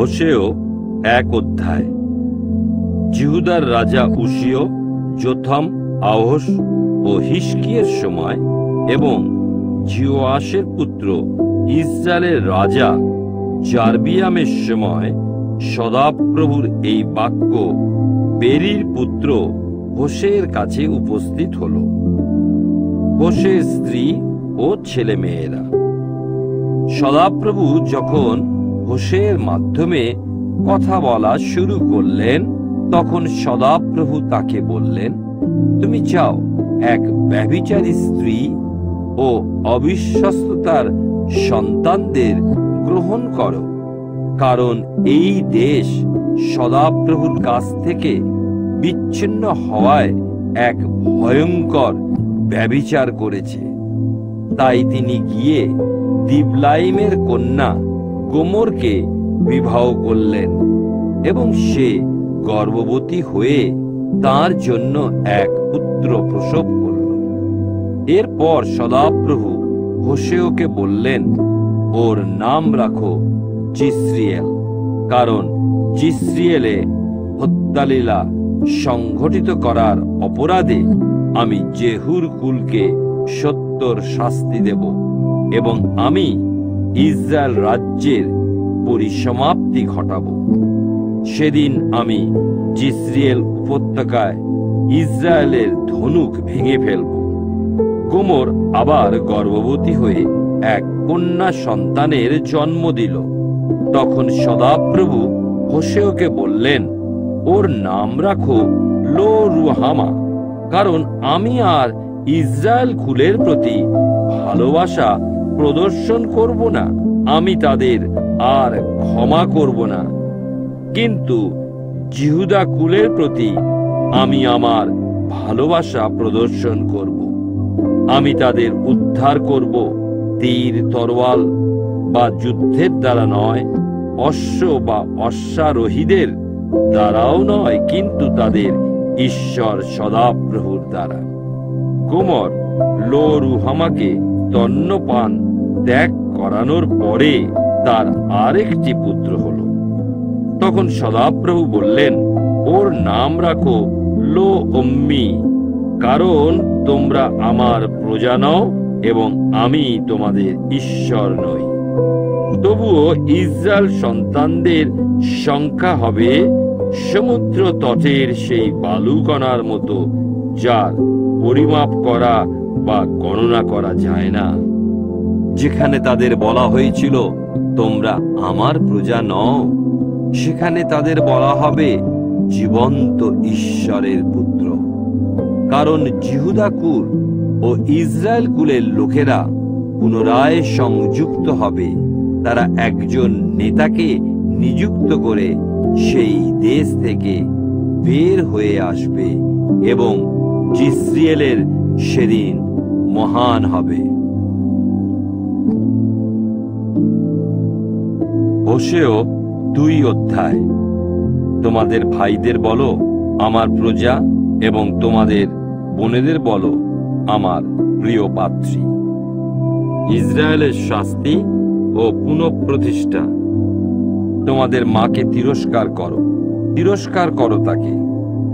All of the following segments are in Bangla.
হোশেয় 1 অধ্যায়। জিহুদার রাজা উশিয়, যোথাম, আহস ও হিজকিয়ের সময় এবং জিওয়াশের পুত্র ইসরায়েলের রাজা জারবিয়ামের সময় সদাপ্রভুর এই বাক্য বেরির পুত্র হোশেয়ের কাছে উপস্থিত হল। হোশের স্ত্রী ও ছেলে মেয়েরা। সদাপ্রভু যখন হোশেয়ের মাধ্যমে কথা বলা শুরু করলেন, তখন সদাপ্রভু তাকে বললেন, তুমি যাও এক ব্যভিচারী স্ত্রী ও অবিশ্বস্ততার সন্তানদের গ্রহণ করো, কারণ এই দেশ সদাপ্রভুর কাছ থেকে বিচ্ছিন্ন হওয়ায় এক ভয়ঙ্কর ব্যভিচার করেছে। তাই তিনি গিয়ে দিবলাইমের কন্যা গোমরকে বিবাহ করলেন এবং সে গর্ভবতী হয়ে তার জন্য এক পুত্র প্রসব করল। এরপর সদাপ্রভু হোশেয়কে বললেন, ওর নাম রাখো জিসরিয়েল, কারণ জিসরিয়েলে হত্যালীলা সংঘটিত করার অপরাধে আমি জেহুর কুলকে 70 শাস্তি দেব এবং আমি ইসরায়েল রাজ্যের পরিসমাপ্তি ঘটাব। সেদিন আমি জিসরিয়েল উপত্যকায় ইসরায়েলের ধনুক ভেঙে ফেলব। গোমর আবার গর্ভবতী হয়ে এক কন্যা সন্তানের জন্ম দিল। তখন সদাপ্রভু হোশেয়কে বললেন, ওর নাম রাখো লো রুহামা, কারণ আমি আর ইসরায়েল কুলের প্রতি ভালোবাসা প্রদর্শন করব না, আমি তাদের আর ক্ষমা করব না, কিন্তু জিহুদা কুলের প্রতি আমি আমার ভালোবাসা প্রদর্শন করব। আমি তাদের উদ্ধার করব তীর, তরোয়াল বা যুদ্ধের দ্বারা নয়, অশ্ব বা অশ্বারোহীদের দ্বারাও নয়, কিন্তু তাদের ঈশ্বর সদাপ্রভুর দ্বারা। গোমর লো রুহামাকে স্তন্যপান ত্যাগ করানোর পরে তার আরেকটি পুত্র হল। তখন সদাপ্রভু বললেন, ওর নাম রাখো লো অম্মি, কারণ তোমরা আমার প্রজা নও এবং আমি তোমাদের ঈশ্বর নই। তবুও ইসরায়েল সন্তানদের সংখ্যা হবে সমুদ্র তটের সেই বালুকণার মতো, যার পরিমাপ করা বা গণনা করা যায় না। যেখানে তাদের বলা হয়েছিল, তোমরা আমার প্রজা নও, সেখানে তাদের বলা হবে জীবন্ত ঈশ্বরের পুত্র। কারণ জিহুদা কুল ও ইসরায়েল কুলের লোকেরা পুনরায় সংযুক্ত হবে। তারা একজন নেতাকে নিযুক্ত করে সেই দেশ থেকে বের হয়ে আসবে এবং জিসরিয়েলের সেদিন মহান হবে। হোশেয় 2 অধ্যায়। তোমাদের ভাইদের বলো, আমার প্রজা, এবং তোমাদের বোনেদের বলো, আমার প্রিয় পাত্রী। ইসরায়েলের শাস্তি ও পুনঃপ্রতিষ্ঠা। তোমাদের মাকে তিরস্কার করো তাকে,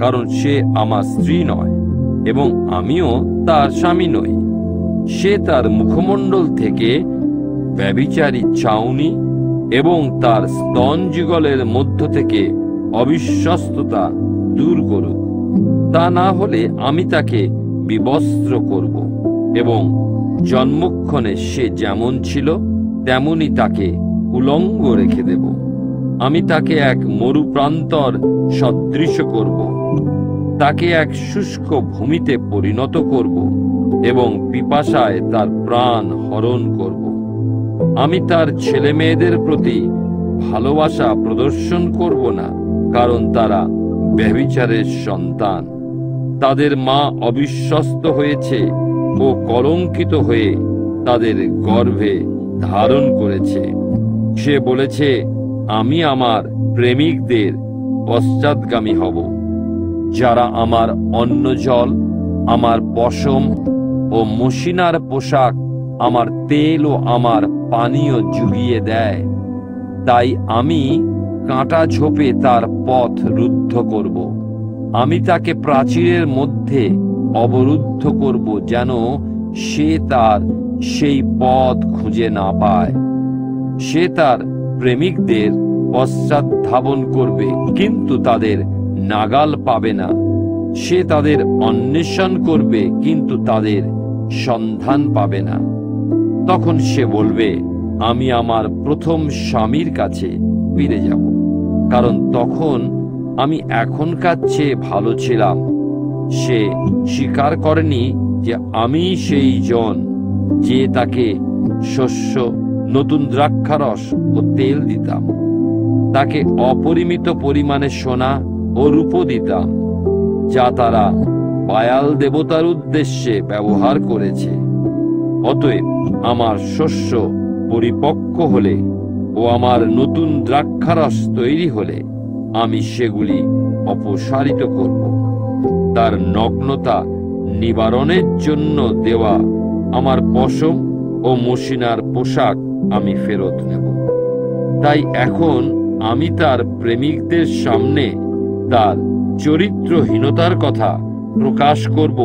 কারণ সে আমার স্ত্রী নয় এবং আমিও তার স্বামী নই। সে তার মুখমণ্ডল থেকে ব্যভিচারী চাউনি এবং তার স্তন যুগলের মধ্য থেকে অবিশ্বস্ততা দূর করুক। তা না হলে আমি তাকে বিবস্ত্র করব এবং জন্মক্ষণে সে যেমন ছিল তেমনি তাকে উলঙ্গ রেখে দেব। আমি তাকে এক মরুপ্রান্তর সদৃশ করব, তাকে এক শুষ্ক ভূমিতে পরিণত করব এবং পিপাসায় তার প্রাণ হরণ করব। আমি তার ছেলে মেয়েদের প্রতি ভালোবাসা প্রদর্শন করব না, কারণ তারা ব্যভিচারের সন্তান। তাদের মা অবিশ্বস্ত হয়েছে ও কলঙ্কিত হয়ে তাদের গর্ভে ধারণ করেছে। সে বলেছে, আমি আমার প্রেমিকদের পশ্চাৎগামী হব, যারা আমার অন্ন জল, আমার পশম ও মশিনার পোশাক, আমার তেল ও আমার পানীয় জুগিয়ে দেয়। তাই আমি কাঁটা ঝোপে তার পথ রুদ্ধ করব। আমি তাকে প্রাচীরের মধ্যে অবরুদ্ধ করব, যেন সে তার সেই পথ খুঁজে না পায়। সে তার প্রেমিকদের পশ্চাৎ ধাবন করবে, কিন্তু তাদের নাগাল পাবে না। সে তাদের অন্বেষণ করবে, কিন্তু তাদের সন্ধান পাবে না। তখন সে বলবে, আমি আমার প্রথম স্বামীর কাছে ফিরে যাব, কারণ তখন আমি এখনকার চেয়ে ভালো ছিলাম। সে স্বীকার করেনি যে আমি সেই জন যে তাকে শস্য, নতুন দ্রাক্ষারস ও তেল দিতাম, তাকে অপরিমিত পরিমাণে সোনা ও রূপো দিতাম, যা তারা বায়াল দেবতার উদ্দেশ্যে ব্যবহার করেছে। অতএব আমার শস্য পরিপক্ক হলে ও আমার নতুন দ্রাক্ষারস তৈরি হলে আমি সেগুলি অপসারিত করব। তার নগ্নতা নিবারণের জন্য দেওয়া আমার পশম ও মশিনার পোশাক আমি ফেরত নেব। তাই এখন আমি তার প্রেমিকদের সামনে তার চরিত্রহীনতার কথা প্রকাশ করব।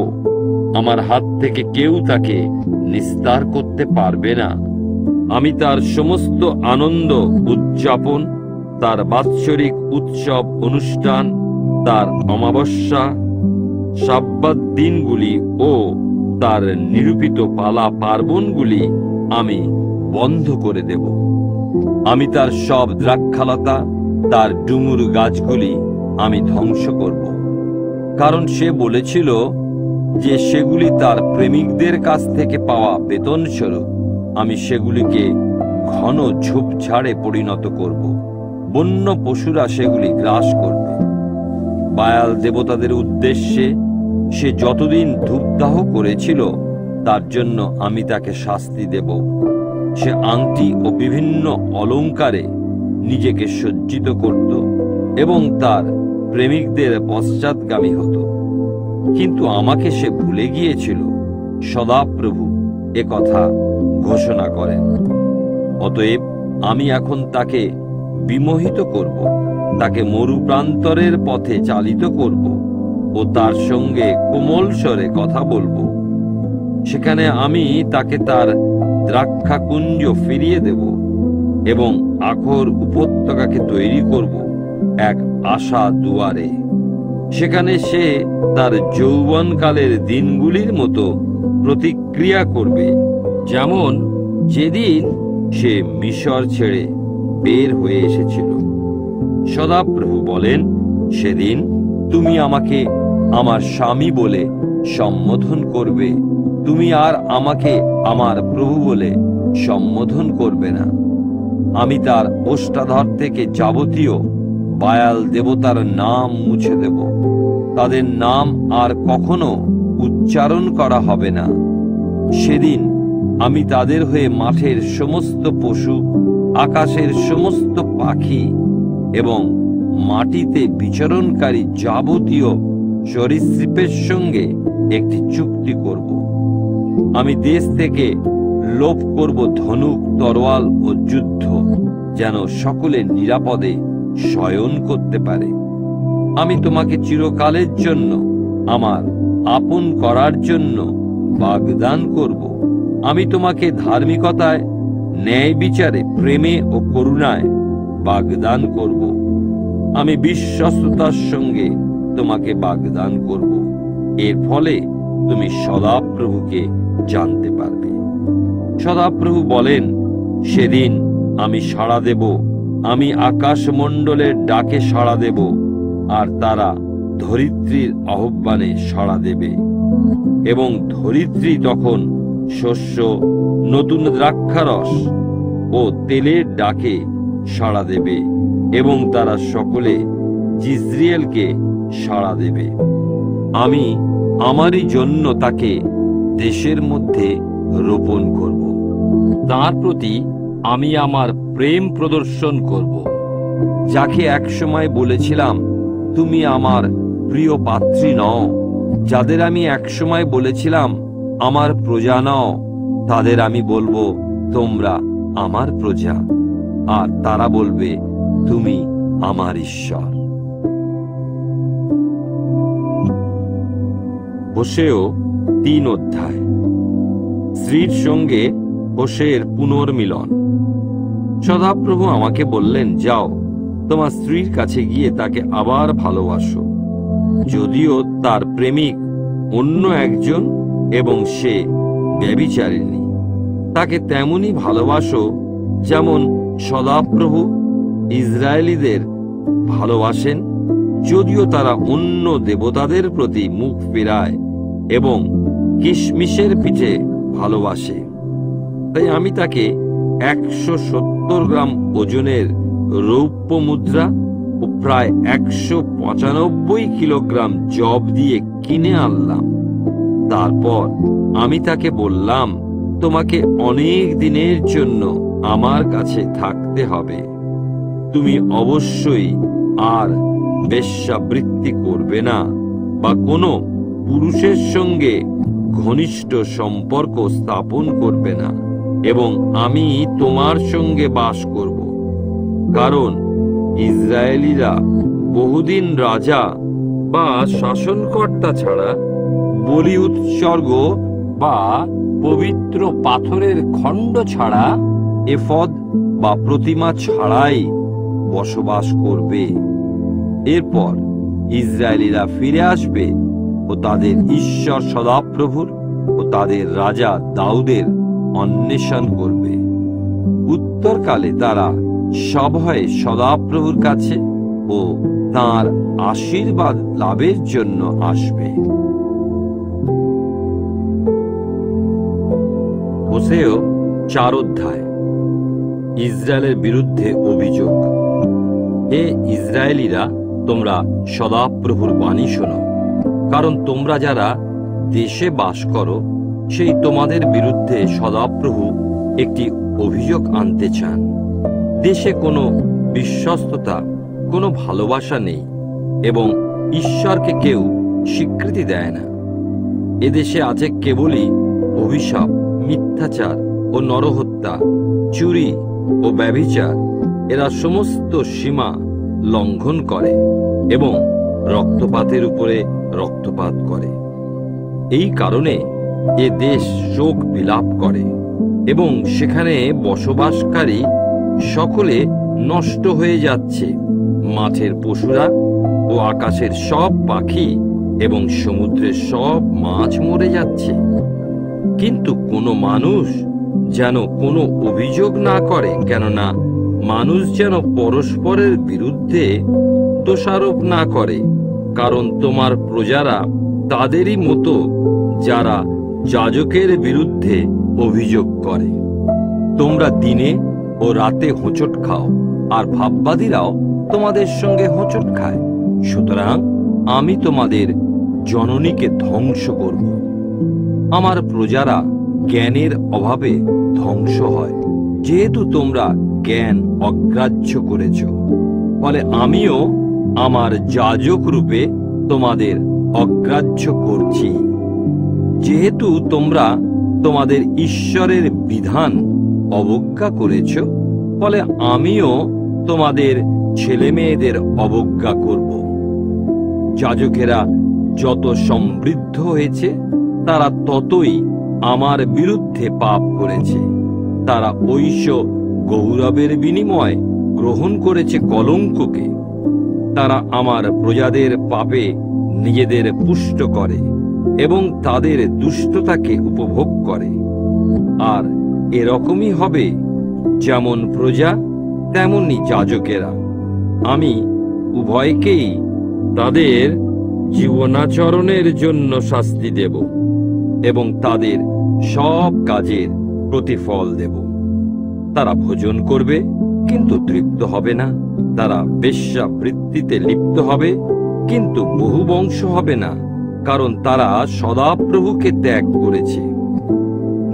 আমার হাত থেকে কেউ তাকে নিস্তার করতে পারবে না। আমি তার সমস্ত আনন্দ উদযাপন, তার বাৎসরিক উৎসব অনুষ্ঠান, তার অমাবস্যা, সাব্বাত দিনগুলি ও তার নিরূপিত পালা পার্বণগুলি আমি বন্ধ করে দেব। আমি তার সব দ্রাক্ষালতা, তার ডুমুর গাছগুলি আমি ধ্বংস করব, কারণ সে বলেছিল যে সেগুলি তার প্রেমিকদের কাছ থেকে পাওয়া বেতন স্বরূপ। আমি সেগুলিকে ঘন ঝোপঝাড়ে পরিণত করব, বন্য পশুরা সেগুলি গ্রাস করবে। বায়াল দেবতাদের উদ্দেশ্যে সে যতদিন ধূপদাহ করেছিল, তার জন্য আমি তাকে শাস্তি দেব। সে আংটি ও বিভিন্ন অলংকারে নিজেকে সজ্জিত করত এবং তার প্রেমিকদের পশ্চাৎগামী হতো, কিন্তু আমাকে সে ভুলে গিয়েছিল। সদাপ্রভু এ কথা ঘোষণা করেন। অতএব আমি এখন তাকে বিমোহিত করব, তাকে মরুপ্রান্তরের পথে চালিত করব ও তার সঙ্গে কোমল স্বরে কথা বলবো। সেখানে আমি তাকে তার দ্রাক্ষাকুঞ্জ ফিরিয়ে দেব এবং আখর উপত্যকাকে তৈরি করব এক আশা দুয়ারে। সেখানে সে তার যৌবনকালের দিনগুলির মতো প্রতিক্রিয়া করবে, যেমন যেদিন সে মিশর ছেড়ে বের হয়ে এসেছিল। সদাপ্রভু বলেন, সেদিন তুমি আমাকে আমার স্বামী বলে সম্বোধন করবে, তুমি আর আমাকে আমার প্রভু বলে সম্বোধন করবে না। আমি তার ওষ্ঠাধর থেকে যাবতীয় বায়াল দেবতার নাম মুছে দেব। তাদের নাম আর কখনো উচ্চারণ করা হবে না। সেদিন আমি তাদের হয়ে মাঠের সমস্ত পশু, আকাশের সমস্ত পাখি এবং মাটিতে বিচরণকারী যাবতীয় সরীসৃপের সঙ্গে একটি চুক্তি করব। আমি দেশ থেকে লোপ করব ধনুক, তরোয়াল ও যুদ্ধ, যেন সকলে নিরাপদে শয়ন করতে পারে। আমি তোমাকে চিরকালের জন্য আমার আপন করার জন্য বাগদান করব। আমি তোমাকে ধার্মিকতায়, ন্যায় বিচারে, প্রেমে ও করুণায় বাগদান করব। আমি বিশ্বস্ততার সঙ্গে তোমাকে বাগদান করব। এর ফলে তুমি সদাপ্রভুকে জানতে পারবে। সদাপ্রভু বলেন, সেদিন আমি সাড়া দেব, আমি আকাশমণ্ডলের ডাকে সাড়া দেব, আর তারা ধরিত্রীর আহ্বানে সাড়া দেবে। এবং ধরিত্রী তখন শস্য, নতুন দ্রাক্ষারস ও তেলের ডাকে সাড়া দেবে, এবং তারা সকলে জিজ্রিয়েলকে সাড়া দেবে। আমি আমারই জন্য তাকে দেশের মধ্যে রোপণ করব। তার প্রতি আমি আমার প্রেম প্রদর্শন করব। যাকে একসময় বলেছিলাম, তুমি আমার প্রিয় পাত্রী নও, যাদের আমি একসময় বলেছিলাম, আমার প্রজা নও, তাদের আমি বলবো, তোমরা আমার প্রজা। আর তারা বলবে, তুমি আমার ঈশ্বর। হোশেয় 3 অধ্যায়। স্ত্রীর সঙ্গে হোশের পুনর্মিলন। সদাপ্রভু আমাকে বললেন, যাও, তোমার স্ত্রীর কাছে গিয়ে তাকে আবার ভালোবাসো, যদিও তার প্রেমিক অন্য একজন এবং সে ব্যভিচারিণী। তাকে তেমনি ভালোবাসো যেমন সদাপ্রভু ইসরায়েলীদের ভালোবাসেন, যদিও তারা অন্য দেবতাদের প্রতি মুখ ফেরায় এবং কিশমিশের পিঠে ভালোবাসে। তাই আমি তাকে 170 গ্রাম ওজনের রৌপ্য মুদ্রা ও প্রায় 195 কিলোগ্রাম জব দিয়ে কিনে আনলাম। তারপর আমি তাকে বললাম, তোমাকে অনেক দিনের জন্য আমার কাছে থাকতে হবে। তুমি অবশ্যই আর বেশ্যাবৃত্তি করবে না বা কোনো পুরুষের সঙ্গে ঘনিষ্ঠ সম্পর্ক স্থাপন করবে না, এবং আমি তোমার সঙ্গে বাস করব। কারণ ইসরায়েলীরা বহুদিন রাজা বা শাসনকর্তা ছাড়া, বলি উৎসর্গ বা পবিত্র পাথরের খণ্ড ছাড়া, এফদ বা প্রতিমা ছাড়াই বসবাস করবে। এরপর ইসরায়েলীরা ফিরে আসবে ও তাদের ঈশ্বর সদাপ্রভুর ও তাদের রাজা দাউদের অন্বেষণ করবে। উত্তরকালে তারা সভয়ে সদাপ্রভুর কাছে ও তাঁর আশীর্বাদ লাভের জন্য আসবে। হোশেয় 4 অধ্যায়। ইসরায়েলের বিরুদ্ধে অভিযোগ। হে ইসরায়েলীরা, তোমরা সদাপ্রভুর বাণী শোনো, কারণ তোমরা যারা দেশে বাস করো, সেই তোমাদের বিরুদ্ধে সদাপ্রভু একটি অভিযোগ আনতে চান। দেশে কোনো বিশ্বস্ততা, কোনো ভালোবাসা নেই এবং ঈশ্বরকে কেউ স্বীকৃতি দেয় না। এদেশে আছে কেবলই অভিশাপ, মিথ্যাচার ও নরহত্যা, চুরি ও ব্যভিচার। এরা সমস্ত সীমা লঙ্ঘন করে এবং রক্তপাতের উপরে রক্তপাত করে। এই কারণে এ দেশ শোক বিলাপ করে এবং সেখানে বসবাসকারী সকলে নষ্ট হয়ে যাচ্ছে। মাঠের পশুরা ও আকাশের সব পাখি এবং সমুদ্রের সব মাছ মরে যাচ্ছে। কিন্তু কোনো মানুষ যেন কোনো অভিযোগ না করে, কেননা মানুষ যেন পরস্পরের বিরুদ্ধে দোষারোপ না করে, কারণ তোমার প্রজারা তাদেরই মতো যারা যাজকের বিরুদ্ধে অভিযোগ করে। তোমরা দিনে ও রাতে হোঁচট খাও, আর ভাববাদীরাও তোমাদের সঙ্গে হোঁচট খায়। সুতরাং আমি তোমাদের জননীকে ধ্বংস করব। আমার প্রজারা জ্ঞানের অভাবে ধ্বংস হয়, যেহেতু তোমরা জ্ঞান অগ্রাহ্য করেছ। ফলে আমিও আমার যাজক রূপে তোমাদের অগ্রাহ্য করছি। যেহেতু তোমরা তোমাদের ঈশ্বরের বিধান অবজ্ঞা করেছ, ফলে আমিও তোমাদের ছেলে মেয়েদের অবজ্ঞা করব। যাজকেরা যত সমৃদ্ধ হয়েছে, তারা ততই আমার বিরুদ্ধে পাপ করেছে। তারা ঐশ গৌরবের বিনিময় গ্রহণ করেছে কলঙ্ককে। তারা আমার প্রজাদের পাপে নিজেদের পুষ্ট করে এবং তাদের দুষ্টতাকে উপভোগ করে। আর এরকমই হবে, যেমন প্রজা তেমনি যাজকেরা। আমি উভয়কেই তাদের জীবনাচরণের জন্য শাস্তি দেব এবং তাদের সব কাজের প্রতিফল দেব। তারা ভোজন করবে কিন্তু তৃপ্ত হবে না, তারা বেশ্যাবৃত্তিতে লিপ্ত হবে কিন্তু বহু বংশ হবে না, কারণ তারা সদাপ্রভুকে ত্যাগ করেছে।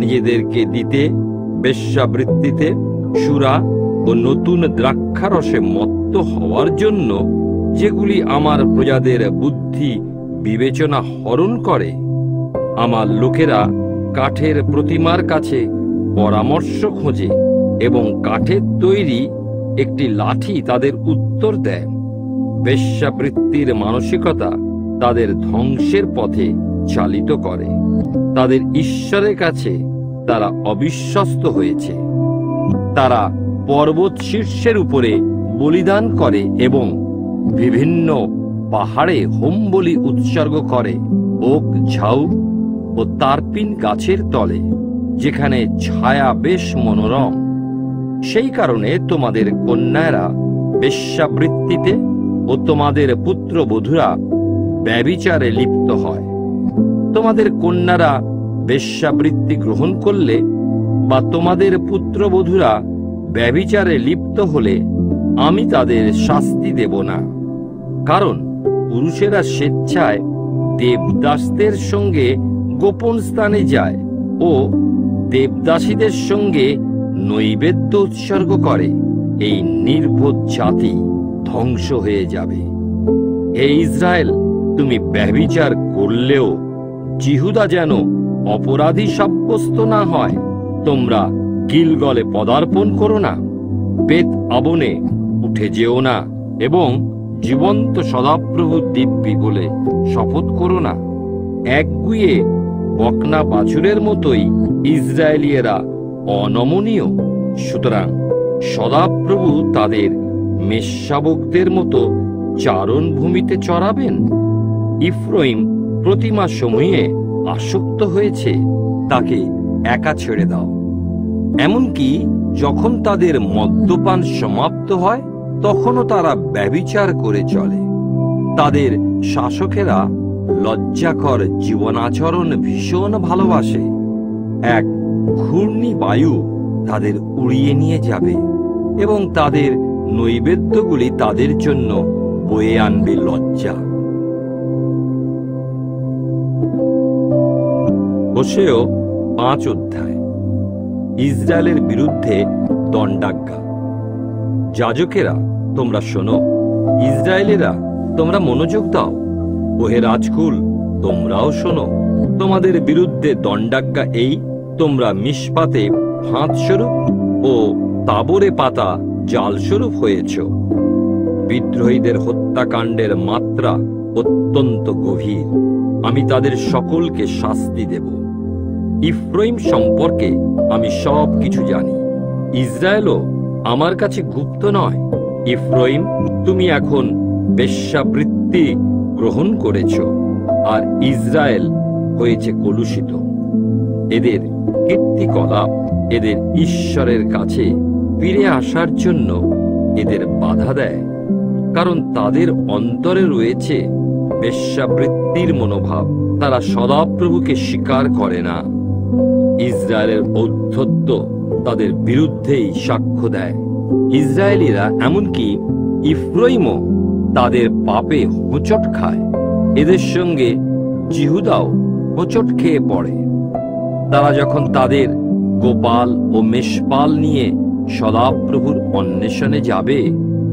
নিজেদেরকে দিতে বেশ্যাবৃত্তিতে, সুরা ও নতুন দ্রাক্ষারসে মত্ত হওয়ার জন্য, যেগুলি আমার প্রজাদের বুদ্ধি বিবেচনা হরণ করে। আমার লোকেরা কাঠের প্রতিমার কাছে পরামর্শ খোঁজে এবং কাঠের তৈরি একটি লাঠি তাদের উত্তর দেয়। বেশ্যাবৃত্তির মানসিকতা তাদের ধ্বংসের পথে চালিত করে। তাদের ঈশ্বরের কাছে তারা অবিশ্বস্ত হয়েছে। তারা পর্বত শীর্ষের উপরে বলিদান করে এবং বিভিন্ন পাহাড়ে হোম বলি উৎসর্গ করে, ওক ঝাউ ও তারপিন গাছের তলে, যেখানে ছায়া বেশ মনোরম। সেই কারণে তোমাদের কন্যারা বেশ্যাবৃত্তিতে ও তোমাদের পুত্রবধূরা ব্যভিচারে লিপ্ত হয়। তোমাদের কন্যারা বেশ্যাবৃত্তি গ্রহণ করলে বা তোমাদের পুত্রবধূরা ব্যভিচারে লিপ্ত হলে আমি তাদের শাস্তি দেব না, কারণ পুরুষেরা স্বেচ্ছায় দেবদাসদের সঙ্গে গোপন স্থানে যায় ও দেবদাসীদের সঙ্গে নৈবেদ্য উৎসর্গ করে। এই নির্বোধ জাতি ধ্বংস হয়ে যাবে। হে ইসরায়েল, তুমি ব্যভিচার করলেও জিহুদা যেন অপরাধী সাব্যস্ত না হয়। তোমরা গিলগলে পদার্পণ করো না, বেত আবনে উঠে যেও না এবং জীবন্ত সদাপ্রভু দিব্যি বলে শপথ করো না। একগুয়ে বকনা বাছুরের মতোই ইসরায়েলিয়েরা অনমনীয়। সুতরাং সদাপ্রভু তাদের মেষশাবকদের মতো চারণ ভূমিতে চড়াবেন। ইফ্রাইম প্রতিমা সমূহে আসক্ত হয়েছে, তাকে একা ছেড়ে দাও। এমনকি যখন তাদের মদ্যপান সমাপ্ত হয় তখনও তারা ব্যভিচার করে চলে। তাদের শাসকেরা লজ্জাকর জীবনাচরণ ভীষণ ভালোবাসে। এক ঘূর্ণি বায়ু তাদের উড়িয়ে নিয়ে যাবে এবং তাদের নৈবেদ্যগুলি তাদের জন্য বয়ে আনবে লজ্জা। হোশেয় 5 অধ্যায়। ইসরায়েলের বিরুদ্ধে দণ্ডাজ্ঞা। যাজকেরা, তোমরা শোনো। ইসরায়েলেরা, তোমরা মনোযোগ দাও। ওহে রাজকুল, তোমরাও শোনো। তোমাদের বিরুদ্ধে দণ্ডাজ্ঞা এই: তোমরা মিশপাতে ফাঁদস্বরূপ ও তাবরে পাতা জালস্বরূপ হয়েছ। বিদ্রোহীদের হত্যাকাণ্ডের মাত্রা অত্যন্ত গভীর। আমি তাদের সকলকে শাস্তি দেব। ইফ্রাইম সম্পর্কে আমি সব কিছু জানি। ইসরায়েলও আমার কাছে গুপ্ত নয়। ইফ্রাইম, তুমি এখন বেশ্যাবৃত্তি গ্রহণ করেছ, আর ইসরায়েল হয়েছে কলুষিত। এদের কীর্তিকলাপ এদের ঈশ্বরের কাছে ফিরে আসার জন্য এদের বাধা দেয়, কারণ তাদের অন্তরে রয়েছে বেশ্যাবৃত্তির মনোভাব। তারা সদাপ্রভুকে স্বীকার করে না। ইসরায়েলের ঔদ্ধত্য তাদের বিরুদ্ধেই সাক্ষ্য দেয়। ইসরায়েলিরা, এমনকি ইফ্রাইমও তাদের পাপে হোঁচট খায়। এদের সঙ্গে জিহুদাও হোঁচট খেয়ে পড়ে। তারা যখন তাদের গোপাল ও মেষপাল নিয়ে সদাপ্রভুর অন্বেষণে যাবে,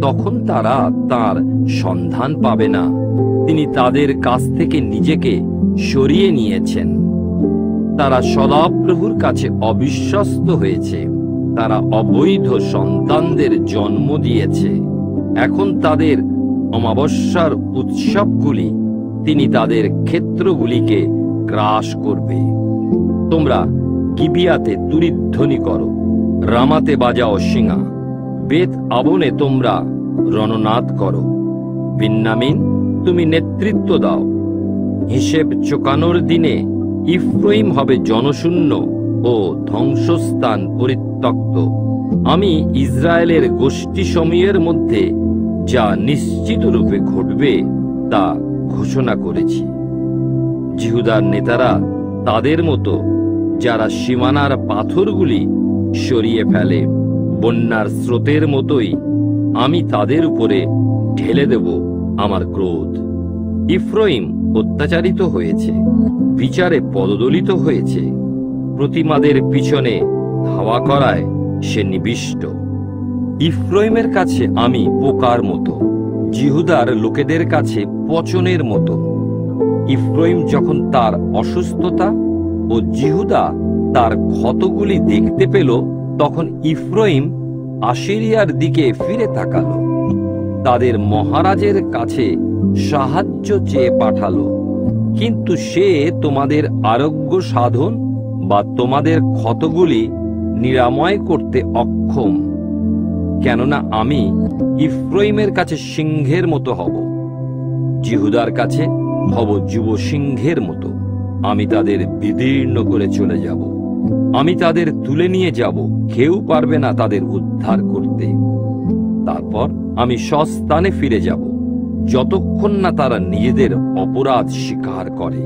তখন তারা তার সন্ধান পাবে না। তিনি তাদের কাছ থেকে নিজেকে সরিয়ে নিয়েছেন। তারা সদাপ্রভুর কাছে অবিশ্বস্ত হয়েছে। তারা অবৈধ সন্তানদের জন্ম দিয়েছে। এখন তাদের অমাবস্যার উৎসবগুলি তিনি তাদের ক্ষেত্রগুলিকে গ্রাস করবে। তোমরা গিবিয়াতে তুরিধ্বনি করো, রামাতে বাজাও শিঙা, বেত আবনে তোমরা রণনাদ করো। বিন্যামিন, তুমি নেতৃত্ব দাও। হিসেব চোকানোর দিনে ইফ্রাইম হবে জনশূন্য ও ধ্বংসস্থান পরিত্যক্ত। আমি ইসরায়েলের গোষ্ঠী সমূহের মধ্যে যা নিশ্চিত রূপে ঘটবে তা ঘোষণা করেছি। জিহুদার নেতারা তাদের মতো, যারা সীমানার পাথরগুলি সরিয়ে ফেলে, বন্যার স্রোতের মতোই আমি তাদের উপরে ঢেলে দেব আমার ক্রোধ। ইফ্রাইম অত্যাচারিত হয়েছে, বিচারে পদদলিত হয়েছে। প্রতিমাদের পিছনে ধাওয়া করায় সে নিবিষ্ট। ইফ্রাইমের কাছে আমি পোকার মতো, জিহুদার লোকেদের কাছে পচনের মতো। ইফ্রাইম যখন তার অসুস্থতা ও জিহুদা তার ক্ষতগুলি দেখতে পেল, তখন ইফ্রাইম আশিরিয়ার দিকে ফিরে তাকালো, তাদের মহারাজের কাছে সাহায্য চেয়ে পাঠালো, কিন্তু সে তোমাদের আরোগ্য সাধন বা তোমাদের ক্ষতগুলি নিরাময় করতে অক্ষম। কেননা আমি ইফ্রাইমের কাছে সিংহের মতো হব, জিহুদার কাছে হব যুব সিংহের মতো। আমি তাদের বিদীর্ণ করে চলে যাব, আমি তাদের তুলে নিয়ে যাব, কেউ পারবে না তাদের উদ্ধার করতে। তারপর আমি স্বস্থানে ফিরে যাব, যতক্ষণ না তারা নিজেদের অপরাধ স্বীকার করে,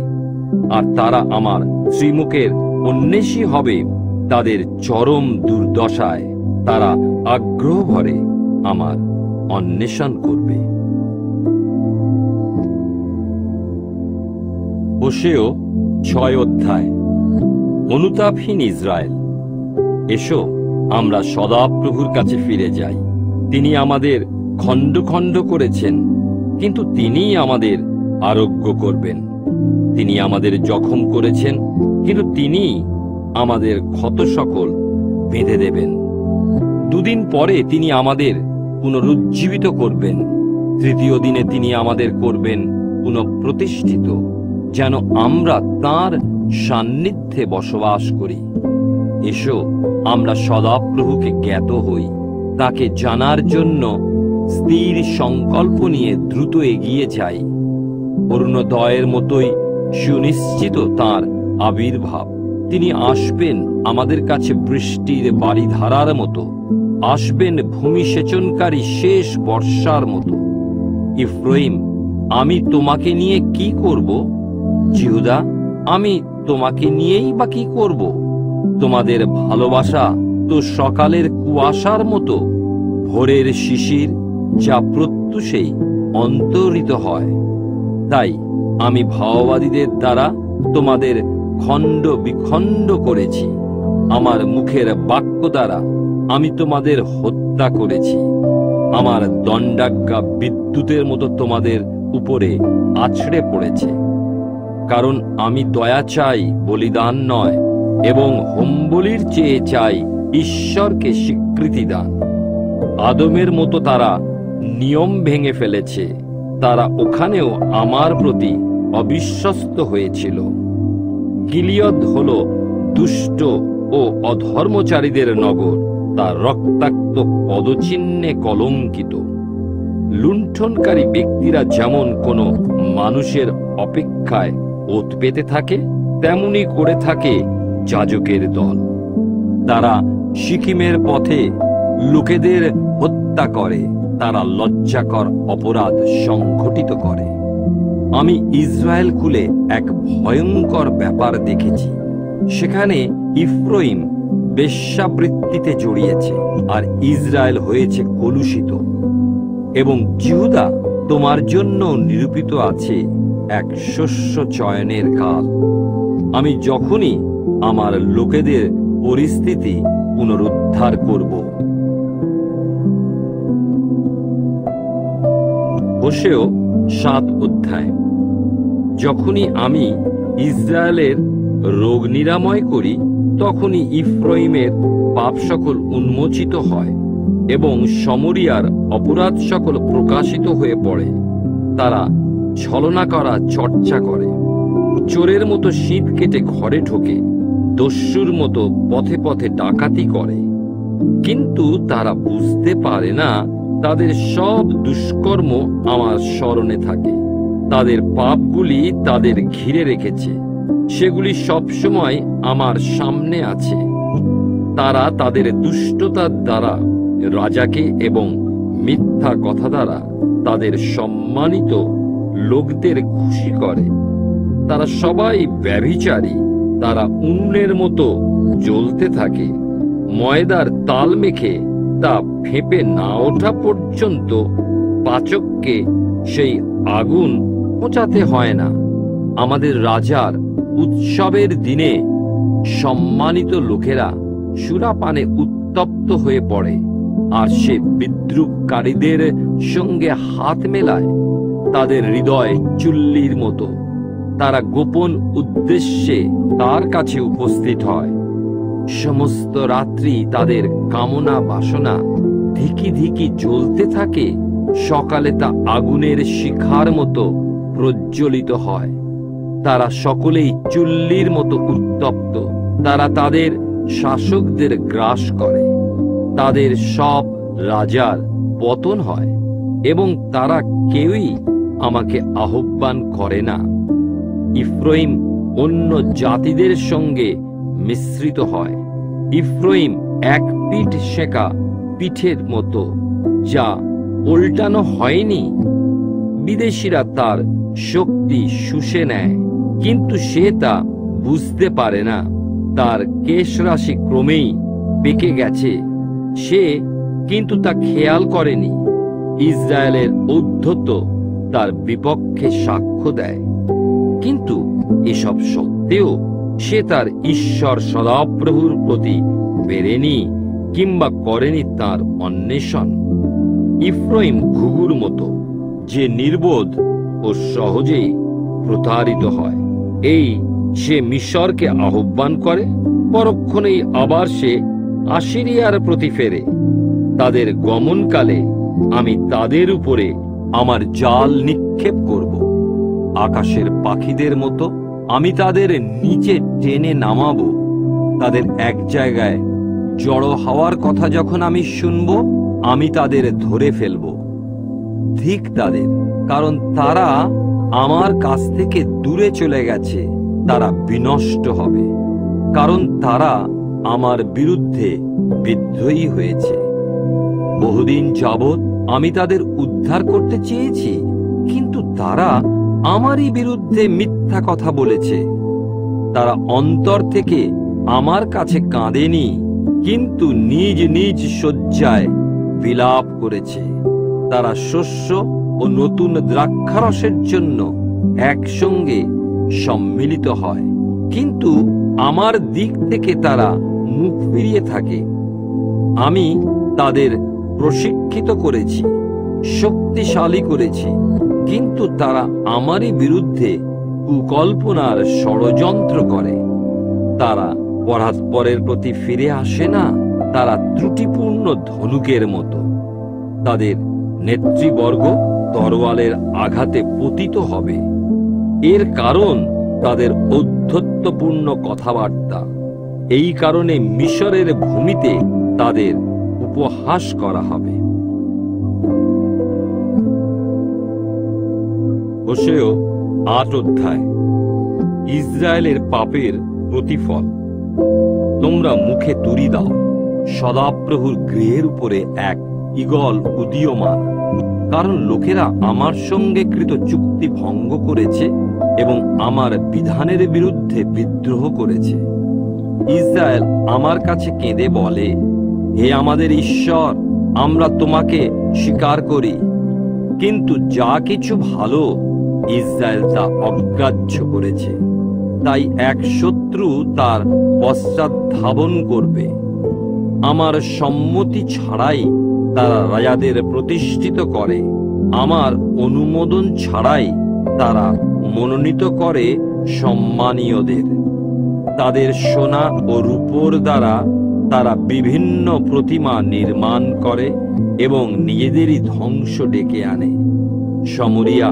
আর তারা আমার শ্রীমুখের অন্বেষী হবে। তাদের চরম দুর্দশায় তারা আগ্রহ ভরে আমার অন্বেষণ করবে। হোশেয় 6 অধ্যায়। অনুতাপহীন ইসরায়েল, এসো আমরা সদাপ্রভুর কাছে ফিরে যাই। তিনি আমাদের খণ্ড খণ্ড করেছেন, কিন্তু তিনিই আমাদের আরোগ্য করবেন। তিনি আমাদের জখম করেছেন, কিন্তু তিনিই আমাদের ক্ষত সকল বেঁধে দেবেন। দুদিন পরে তিনি আমাদের পুনরুজ্জীবিত করবেন, তৃতীয় দিনে তিনি আমাদের করবেন পুনঃপ্রতিষ্ঠিত, যেন আমরা তাঁর সান্নিধ্যে বসবাস করি। এসো আমরা সদাপ্রভুকে জ্ঞাত হই, তাকে জানার জন্য স্থির সংকল্প নিয়ে দ্রুত এগিয়ে যাই। অরুণোদয়ের মতোই সুনিশ্চিত তাঁর আবির্ভাব। তিনি আসবেন আমাদের কাছে বৃষ্টির বারিধারার মতো, আসবেন ভূমি সেচনকারী শেষ বর্ষার মতো। ইফ্রাইম, আমি তোমাকে নিয়ে কি করব? জিহুদা, আমি তোমাকে নিয়েই বা কি করব? তোমাদের ভালোবাসা তো সকালের কুয়াশার মতো, ভোরের শিশির যা প্রত্যুষেই অন্তরিত হয়। তাই আমি ভাওবাদীদের দ্বারা তোমাদের খণ্ড বিখণ্ড করেছি, আমার মুখের বাক্য দ্বারা আমি তোমাদের হত্যা করেছি। আমার দণ্ডাজ্ঞা বিদ্যুতের মতো তোমাদের উপরে আছড়ে পড়েছে। কারণ আমি দয়া চাই, বলিদান নয়, এবং হোমবলির চেয়ে চাই ঈশ্বরকে স্বীকৃতি দান। আদমের মতো তারা নিয়ম ভেঙে ফেলেছে, তারা ওখানেও আমার প্রতি অবিশ্বস্ত হয়েছিল। গিলিয়দ হল দুষ্ট ও অধর্মচারীদের নগর, তার রক্তাক্ত পদচিহ্নে কলঙ্কিত। লুণ্ঠনকারী ব্যক্তিরা যেমন কোনো মানুষের অপেক্ষায় ওত পেতে থাকে, তেমনি করে থাকে যাজকের দল। তারা সিকিমের পথে লোকেদের হত্যা করে, তারা লজ্জাকর অপরাধ সংঘটিত করে। আমি ইসরায়েল কুলে এক ভয়ঙ্কর ব্যাপার দেখেছি। সেখানে ইফ্রাইম বেশ্যাবৃত্তিতে জড়িয়েছে, আর ইসরায়েল হয়েছে কলুষিত। এবং জিহুদা তোমার জন্য নিরূপিত আছে এক শস্য চয়নের কাল। আমি যখনই আমার লোকেদের পরিস্থিতি পুনরুদ্ধার করব। হোশেয় 7 অধ্যায়। যখনই আমি ইসরায়েলের রোগ নিরাময় করি, তখনই ইফ্রাইমের পাপ সকল উন্মোচিত হয় এবং সমরিয়ার অপরাধ সকল প্রকাশিত হয়ে পড়ে। তারা ছলনা করা চর্চা করে, চোরের মতো শীত কেটে ঘরে ঢোকে, দস্যুর মতো পথে পথে ডাকাতি করে। কিন্তু তারা বুঝতে পারে না তাদের সব দুষ্কর্ম আমার স্মরণে থাকে। তাদের পাপগুলি তাদের ঘিরে রেখেছে, সেগুলি সবসময় আমার সামনে আছে। তারা তাদের দুষ্টতার দ্বারা রাজাকে এবং মিথ্যা কথা দ্বারা তাদের সম্মানিত লোকদের খুশি করে। তারা সবাই ব্যভিচারী, তারা উনুনের মতো জ্বলতে থাকে। ময়দার তাল মেখে তা ফেঁপে না ওঠা পর্যন্ত পাচককে সেই আগুন পোঁচাতে হয় না। আমাদের রাজার উৎসবের দিনে সম্মানিত লোকেরা সুরাপানে উত্তপ্ত হয়ে পড়ে, আর সে বিদ্রুপকারীদের সঙ্গে হাত মেলায়। তাদের হৃদয় চুল্লির মতো, তারা গোপন উদ্দেশ্যে তার কাছে উপস্থিত হয়। সমস্ত রাত্রি তাদের কামনা বাসনা ধিকি ধিকি জ্বলতে থাকে, সকালে তা আগুনের শিখার মতো প্রজ্বলিত হয়। তারা সকলেই চুল্লির মতো উত্তপ্ত। তারা তাদের শাসকদের গ্রাস করে, তাদের সব রাজার পতন হয়, এবং তারা কেউই আমাকে আহ্বান করে না। ইফ্রাইম অন্য জাতিদের সঙ্গে মিশ্রিত হয়। ইফ্রাইম এক পিঠ শেখা পিঠের মতো, যা উল্টানো হয়নি। বিদেশিরা তার শক্তি শুষে নেয়, কিন্তু সে তা বুঝতে পারে না। তার কেশরাশি ক্রমেই পেকে গেছে, সে কিন্তু তা খেয়াল করেনি। ইসরায়েলের ঔদ্ধত্য তার বিপক্ষে সাক্ষ্য দেয়, কিন্তু এসব সত্ত্বেও সে তার ঈশ্বর সদাপ্রভুর প্রতি বেরেনি কিংবা করেনি তার অন্বেষণ। ইফ্রাইম ঘুঘুর মতো, যে নির্বোধ ও সহজেই প্রতারিত হয়। এই সে মিশরকে আহ্বান করে, পরক্ষণেই আবার সে আসিরিয়ার প্রতি ফেরে। তাদের গমনকালে আমি তাদের উপরে আমার জাল নিক্ষেপ করব। আকাশের পাখিদের মতো আমি তাদের নিচে টেনে নামাবো। তাদের এক জায়গায় জড়ো হওয়ার কথা যখন আমি শুনব, আমি তাদের ধরে ফেলব। ধিক তাদের, কারণ তারা আমার কাছ থেকে দূরে চলে গেছে। তারা বিনষ্ট হবে, কারণ তারা আমার বিরুদ্ধে বিদ্রোহী হয়েছে। বহুদিন যাবৎ আমি তাদের উদ্ধার করতে চেয়েছি, কিন্তু তারা আমারই বিরুদ্ধে মিথ্যা কথা বলেছে। তারা অন্তর থেকে আমার কাছে কাঁদেনি, কিন্তু নিজ নিজ শয্যায় বিলাপ করেছে। তারা শস্য ও নতুন দ্রাক্ষারসের জন্য একসঙ্গে সম্মিলিত হয়, কিন্তু আমার দিক থেকে তারা মুখ ফিরিয়ে থাকে। আমি তাদের প্রশিক্ষিত করেছি, শক্তিশালী করেছি, কিন্তু তারা আমারই বিরুদ্ধে কুকল্পনার ষড়যন্ত্র করে। তারা পরাৎপরের প্রতি ফিরে আসে না, তারা ত্রুটিপূর্ণ ধনুকের মতো। তাদের নেতৃবর্গ তরোয়ালের আঘাতে পতিত হবে। এর কারণ তাদের ঔদ্ধত্যপূর্ণ কথাবার্তা। এই কারণে মিশরের ভূমিতে তাদের উপহাস করা হবে। হোশেয় ৮ অধ্যায়। ইসরায়েলের পাপের প্রতিফল। তোমরা মুখে তুরি দাও, সদাপ্রভুর গৃহের উপরে এক ঈগল উদীয়মান, কারণ লোকেরা আমার সঙ্গে কৃত চুক্তি ভঙ্গ করেছে এবং আমার বিধানের বিরুদ্ধে বিদ্রোহ করেছে। ইসরায়েল আমার কাছে কেঁদে বলে, হে আমাদের ঈশ্বর, আমরা তোমাকে স্বীকার করি। কিন্তু যা কিছু ভালো ইসরায়েল তা অগ্রাহ্য করেছে, তাই এক শত্রু তার পশ্চাৎ ধাবন করবে। আমার সম্মতি ছাড়াই তারা রাজাদের প্রতিষ্ঠিত করে, আমার অনুমোদন ছাড়াই তারা মনোনীত করে সম্মানীয়দের। তাদের সোনা ও রূপোর দ্বারা তারা বিভিন্ন প্রতিমা নির্মাণ করে এবং নিজেদেরই ধ্বংস ডেকে আনে। সমরিয়া,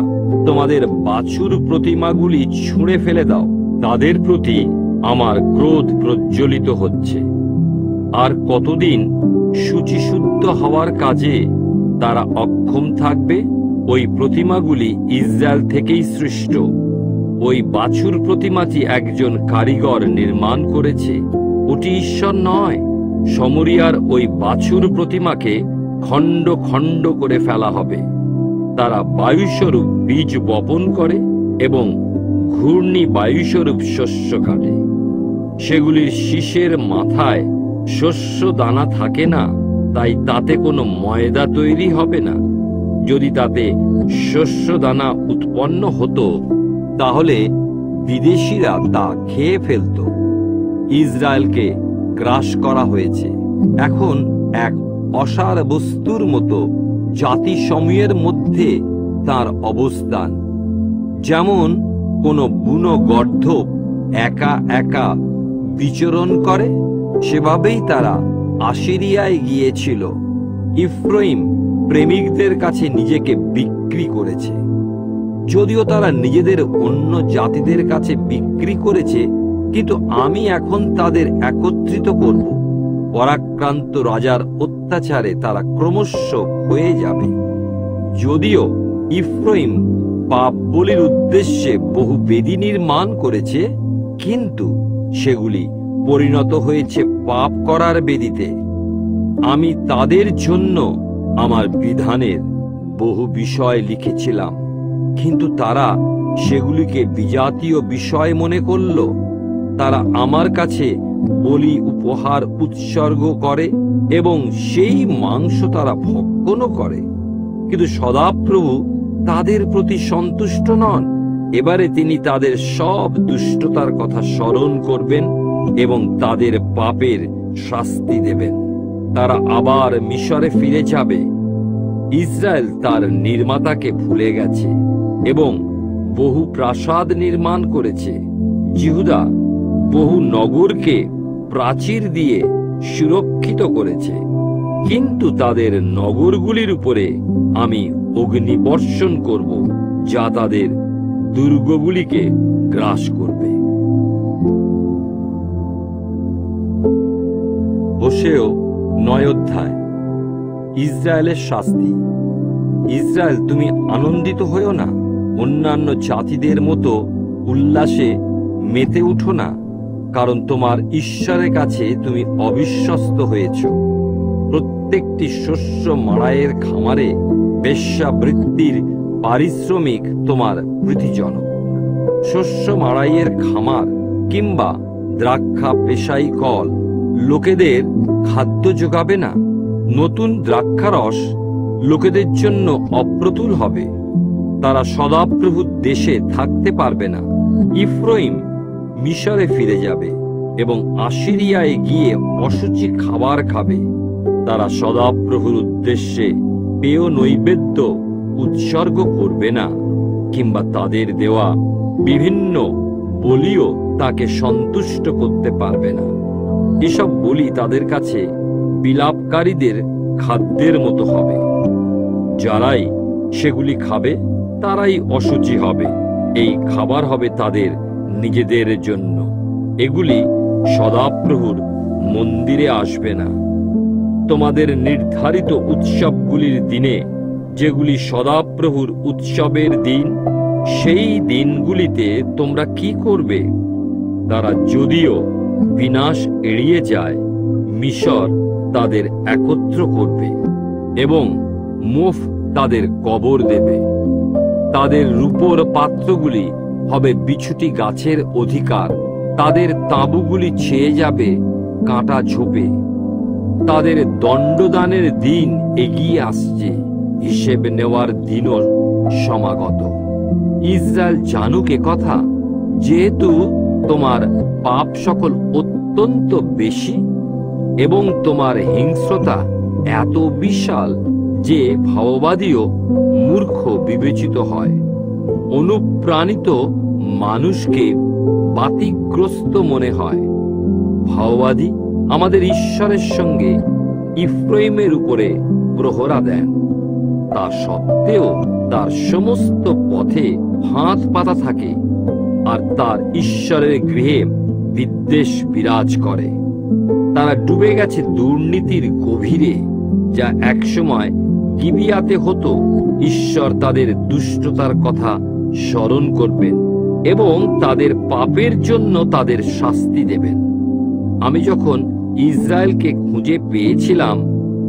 তোমাদের বাছুর প্রতিমাগুলি ছুঁড়ে ফেলে দাও। তাদের প্রতি আমার ক্রোধ প্রজ্বলিত হচ্ছে। আর কতদিন শুচিশুদ্ধ হওয়ার কাজে তারা অক্ষম থাকবে? ওই প্রতিমাগুলি ইসরায়েল থেকেই সৃষ্ট। ওই বাছুর প্রতিমাটি একজন কারিগর নির্মাণ করেছে, ওটি ঈশ্বর নয়। সমরিয়ার ওই বাছুর প্রতিমাকে খণ্ড খণ্ড করে ফেলা হবে। তারা বায়ুস্বরূপ বীজ বপন করে এবং ঘূর্ণি বায়ুস্বরূপ শস্য কাটে। সেগুলির শীষের মাথায় শস্য দানা থাকে না, তাই তাতে কোনো ময়দা তৈরি হবে না। যদি তাতে শস্য দানা উৎপন্ন হতো, তাহলে বিদেশিরা তা খেয়ে ফেলত। ইসরায়েলকে গ্রাস করা হয়েছে। এখন এক অসার বস্তুর মতো জাতিসমূহের মধ্যে তার অবস্থান। যেমন কোন বুনো গর্ধব একা একা বিচরণ করে, সেভাবেই তারা আশিরিয়ায় গিয়েছিল। ইফ্রাইম প্রেমিকদের কাছে নিজেকে বিক্রি করেছে। যদিও তারা নিজেদের অন্য জাতিদের কাছে বিক্রি করেছে, কিন্তু আমি এখন তাদের একত্রিত করব। পরাক্রান্ত রাজার অত্যাচারে তারা ক্রমশ হয়ে যাবে। যদিও ইফ্রাইম পাপ বলির উদ্দেশ্যে বহু বেদী নির্মাণ করেছে, কিন্তু সেগুলি পরিণত হয়েছে পাপ করার বেদীতে। আমি তাদের জন্য আমার বিধানের বহু বিষয় লিখেছিলাম, কিন্তু তারা সেগুলিকে বিজাতীয় বিষয় মনে করল। তারা আমার কাছে বলি উপহার উৎসর্গ করে এবং সেই মাংস তারা ভক্ষণও করে, কিন্তু সদাপ্রভু তাদের প্রতি সন্তুষ্ট নন। এবারে তিনি তাদের সব দুষ্টতার কথা স্মরণ করবেন এবং তাদের পাপের শাস্তি দেবেন। তারা আবার মিশরে ফিরে যাবে। ইসরায়েল তার নির্মাতাকে ভুলে গেছে এবং বহু প্রাসাদ নির্মাণ করেছে। জিহুদা বহু নগরকে প্রাচীর দিয়ে সুরক্ষিত করেছে, কিন্তু তাদের নগরগুলির উপরে আমি অগ্নিবর্ষণ করব, যা তাদের দুর্গগুলিকে গ্রাস করবে। হোশেয় 9 অধ্যায়। ইসরায়েলের শাস্তি। ইসরায়েল, তুমি আনন্দিত হইও না, অন্যান্য জাতিদের মতো উল্লাসে মেতে উঠো না, কারণ তোমার ঈশ্বরের কাছে তুমি অবিশ্বস্ত হয়েছ। প্রত্যেকটি শস্য মাড়াইয়ের খামারে বেশ্যাবৃত্তির পারিশ্রমিক তোমার প্রীতিজনক। শস্য মাড়াইয়ের খামার কিংবা দ্রাক্ষা পেশাই কল লোকেদের খাদ্য যোগাবে না। নতুন দ্রাক্ষারস লোকেদের জন্য অপ্রতুল হবে। তারা সদাপ্রভুর দেশে থাকতে পারবে না। ইফ্রাইম মিশরে ফিরে যাবে এবং আশিরিয়ায় গিয়ে অসুচি খাবার খাবে। তারা সদাপ্রভুর উদ্দেশ্যে পেয় নৈবেদ্য উৎসর্গ করবে না, কিংবা তাদের দেওয়া বিভিন্ন বলিও তাকে সন্তুষ্ট করতে পারবে না। এসব বলি তাদের কাছে বিলাপকারীদের খাদ্যের মতো হবে। যারাই সেগুলি খাবে তারাই অশুচি হবে। এই খাবার হবে তাদের নিজেদের জন্য। এগুলি সদাপ্রভুর মন্দিরে আসবে না। তোমাদের নির্ধারিত উৎসবগুলির দিনে, যেগুলি সদাপ্রভুর উৎসবের দিন, সেই দিনগুলিতে তোমরা কি করবে? তারা যদিও বিনাশ এড়িয়ে যায়, মিশর তাদের একত্র করবে এবং মুফ তাদের কবর দেবে। তাদের রূপোর পাত্রগুলি হবে বিছুটি গাছের অধিকার। তাদের তাঁবুগুলি ছেয়ে যাবে কাঁটা ঝোপে। তাদের দণ্ডদানের দিন এগিয়ে আসছে, হিসেব নেওয়ার দিনও সমাগত। ইসরায়েল জানুক কথা, যেহেতু তোমার পাপ সকল অত্যন্ত বেশি এবং তোমার হিংস্রতা এত বিশাল যে ভাববাদীও মূর্খ বিবেচিত হয়। অনুপ্রাণিত মানুষকে বাতিগ্রস্ত মনে হয়। ভাববাদী আমাদের ঈশ্বরের সঙ্গে ইফ্রাইমের উপরে প্রহরা দেন। তা সত্ত্বেও তার সমস্ত পথে ফাঁদ পাতা থাকে, আর তার ঈশ্বরের গৃহে বিদ্বেষ বিরাজ করে। তারা ডুবে গেছে দুর্নীতির গভীরে, যা একসময় গিবিয়াতে হতো। ঈশ্বর তাদের দুষ্টতার কথা স্মরণ করবেন এবং তাদের পাপের জন্য তাদের শাস্তি দেবেন। আমি যখন ইসরায়েলকে খুঁজে পেয়েছিলাম,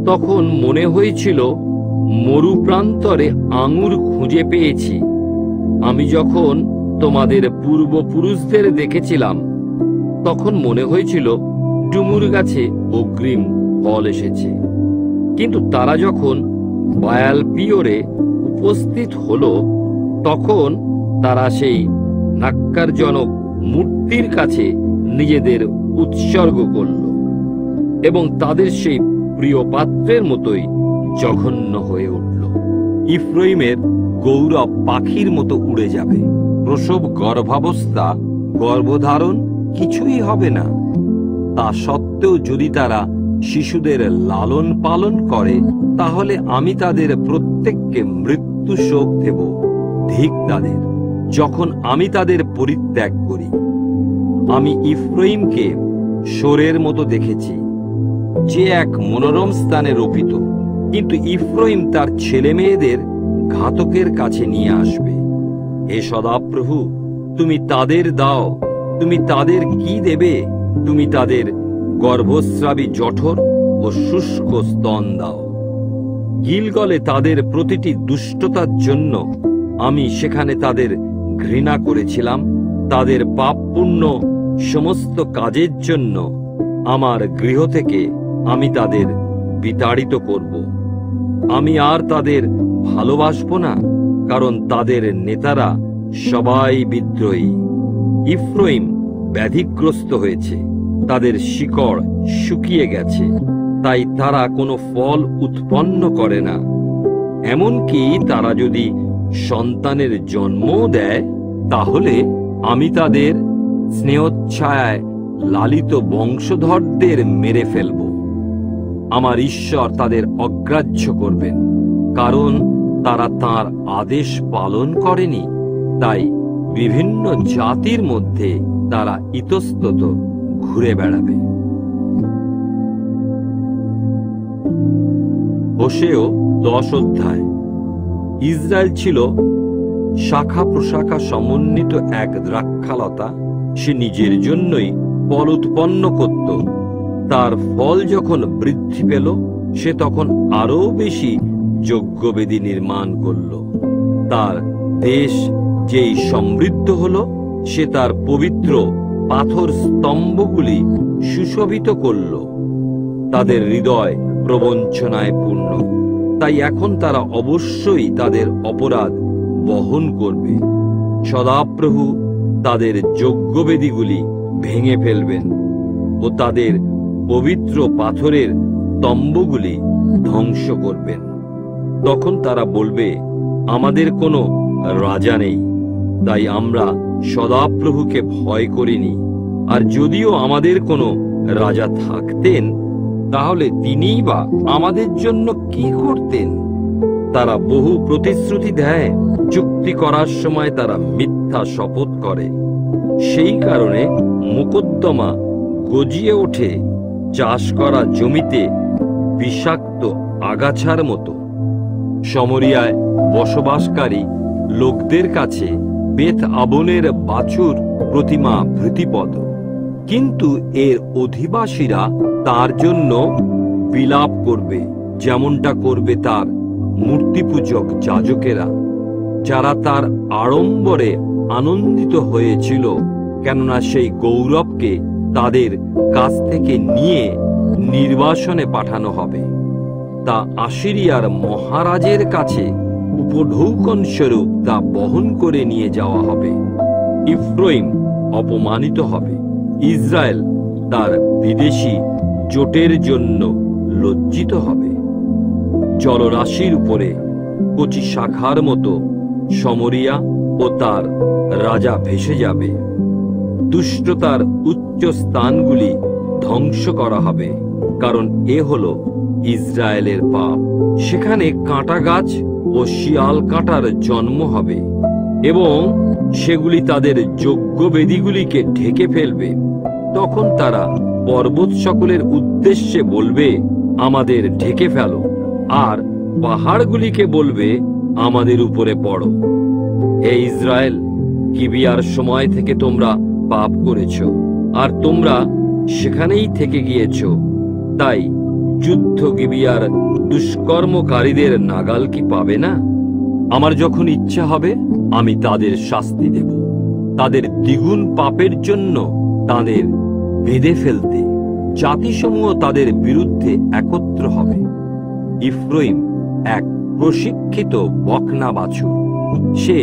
তখন মনে হয়েছিল মরুপ্রান্তরে আঙুর খুঁজে পেয়েছি। আমি যখন তোমাদের পূর্বপুরুষদের দেখেছিলাম, তখন মনে হয়েছিল ডুমুর গাছে অগ্রিম ফল এসেছে। কিন্তু তারা যখন বায়াল পিওরে উপস্থিত হলো, তখন তারা সেই ন্যাক্কারজনক মূর্তির কাছে নিজেদের উৎসর্গ করল এবং তাদের সেই প্রিয় পাত্রের মতোই জঘন্য হয়ে উঠল। ইফ্রাইমের গৌরব পাখির মতো উড়ে যাবে। প্রসব গর্ভাবস্থা, গর্ভধারণ কিছুই হবে না। তা সত্ত্বেও যদি তারা শিশুদের লালন পালন করে, তাহলে আমি তাদের প্রত্যেককে মৃত্যু শোক দেব। ধিক তাদের, যখন আমি তাদের পরিত্যাগ করি। আমি ইফ্রাইমকে শোরের মতো দেখেছি, যে এক মনোরম স্থানে রোপিত, কিন্তু ইফ্রাইম তার ছেলে মেয়েদের ঘাতকের কাছে নিয়ে আসবে। হে সদাপ্রভু, তুমি তাদের দাও। তুমি তাদের কি দেবে? তুমি তাদের গর্ভস্রাবী জঠর ও শুষ্ক স্তন দাও। গিলগলে তাদের প্রতিটি দুষ্টতার জন্য আমি সেখানে তাদের ঘৃণা করেছিলাম। তাদের পাপপূর্ণ সমস্ত কাজের জন্য আমার গৃহ থেকে আমি তাদের বিতাড়িত করব। আমি আর তাদের ভালোবাসব না, কারণ তাদের নেতারা সবাই বিদ্রোহী। ইফ্রাইম ব্যাধিগ্রস্ত হয়েছে, তাদের শিকড় শুকিয়ে গেছে, তাই তারা কোনো ফল উৎপন্ন করে না। এমনকি তারা যদি সন্তানের জন্মও দেয়, তাহলে আমি তাদের স্নেহচ্ছায়ায় লালিত বংশধরদের মেরে ফেলব। আমার ঈশ্বর তাদের অগ্রাহ্য করবেন, কারণ তারা তাঁর আদেশ পালন করেনি। তাই বিভিন্ন জাতির মধ্যে তারা ইতস্তত ঘুরে বেড়াবে। হোশেয় 10 অধ্যায়। ইসরায়েল ছিল শাখা প্রশাখা সমন্বিত এক দ্রাক্ষালতা। সে নিজের জন্যই ফল উৎপন্ন করত। তার ফল যখন বৃদ্ধি পেল, সে তখন আরো বেশি যজ্ঞবেদী নির্মাণ করল। তার দেশ যেই সমৃদ্ধ হল, সে তার পবিত্র পাথর স্তম্ভগুলি সুশোভিত করল। তাদের হৃদয় প্রবঞ্চনায় পূর্ণ, তাই এখন তারা অবশ্যই তাদের অপরাধ বহন করবে। সদাপ্রভু তাদের যজ্ঞবেদীগুলি ভেঙে ফেলবেন ও তাদের পবিত্র পাথরের স্তম্ভগুলি ধ্বংস করবেন। তখন তারা বলবে, আমাদের কোনো রাজা নেই, তাই আমরা সদাপ্রভুকে ভয় করিনি। আর যদিও আমাদের কোনো রাজা থাকতেন, তাহলে তিনিই বা আমাদের জন্য কি করতেন? তারা বহু প্রতিশ্রুতি দেয়, চুক্তি করার সময় তারা মিথ্যা শপথ করে। সেই কারণে মোকদ্দমা গজিয়ে ওঠে চাষ করা জমিতে বিষাক্ত আগাছার মতো। সমরিয়ায় বসবাসকারী লোকদের কাছে বেত আবনের বাছুর প্রতিমা ভৃতিপদ, কিন্তু এর অধিবাসীরা তার জন্য বিলাপ করবে, যেমনটা করবে তার মূর্তিপূজক যাজকেরা, যারা তার আড়ম্বরে আনন্দিত হয়েছিল, কেননা সেই গৌরবকে তাদের কাছ থেকে নিয়ে নির্বাসনে পাঠানো হবে। তা আশিরিয়ার মহারাজের কাছে উপঢৌকন স্বরূপ তা বহন করে নিয়ে যাওয়া হবে। ইফ্রাইম অপমানিত হবে, ইসরায়েল তার বিদেশি জোটের জন্য লজ্জিত হবে। জলরাশির উপরে কচি শাখার মতো সমরিয়া ও তার রাজা ভেসে যাবে। দুষ্টতার উচ্চ স্থানগুলি ধ্বংস করা হবে, কারণ এ হলো ইসরায়েলের পাপ। সেখানে কাঁটা গাছ ও শিয়াল কাঁটার জন্ম হবে এবং সেগুলি তাদের যজ্ঞবেদীগুলিকে ঢেকে ফেলবে। তখন তারা পর্বত সকলের উদ্দেশ্যে বলবে, আমাদের ঢেকে ফেলো, আর পাহাড়গুলিকে বলবে, আমাদের উপরে পড়ো। হে ইসরায়েল, গিবিয়ার সময় থেকে তোমরা পাপ করেছ, আর তোমরা সেখানেই থেকে গিয়েছ। তাই যুদ্ধ গিবিয়ার দুষ্কর্মকারীদের নাগাল কি পাবে না? আমার যখন ইচ্ছা হবে, আমি তাদের শাস্তি দেব, তাদের দ্বিগুণ পাপের জন্য তাদের বেঁধে ফেলতে। জাতিসমূহ তাদের বিরুদ্ধে একত্র হবে। ইফ্রাইম এক প্রশিক্ষিত বকনা বাছুর, সে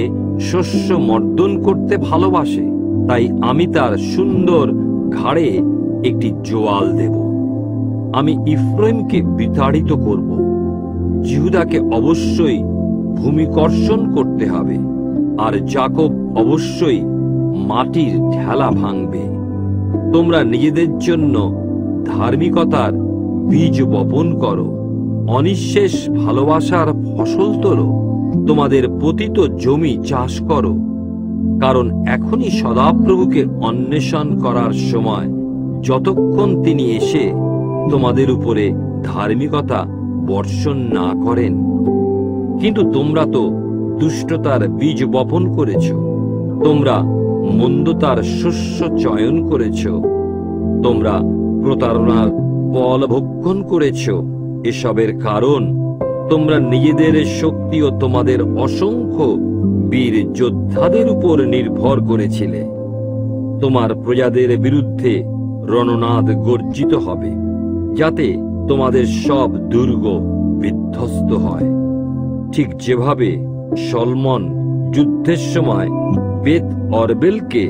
শস্য মর্দন করতে ভালোবাসে, তাই আমি তার সুন্দর ঘাড়ে একটি জোয়াল দেব। আমি ইফ্রাইমকে বিতাড়িত করব, জিহুদাকে অবশ্যই ভূমিকর্ষণ করতে হবে, আর যাকব অবশ্যই মাটির ঢেলা ভাঙবে। তোমরা নিজেদের জন্য ধার্মিকতার বীজ বপন করো, অনিঃশেষ ভালোবাসার ফসল তোলো, তোমাদের পতিত জমি চাষ করো, কারণ এখনই সদাপ্রভুকে অন্বেষণ করার সময়, যতক্ষণ তিনি এসে তোমাদের উপরে ধার্মিকতা বর্ষণ না করেন। কিন্তু তোমরা তো দুষ্টতার বীজ বপন করেছ, তোমরা মন্দতার শস্য চয়ন করেছ, তোমরা প্রতারণার ফল ভক্ষণ করেছ। এসবের কারণ তোমরা নিজেদের শক্তি ও তোমাদের অসংখ্য বীর যোদ্ধাদের উপর নির্ভর করেছিলে। তোমার প্রজাদের বিরুদ্ধে রণনাদ গর্জিত হবে, যাতে তোমাদের সব দুর্গ বিধ্বস্ত হয়। ঠিক যেভাবে সলমন যুদ্ধের সময় বেত অরবেলকে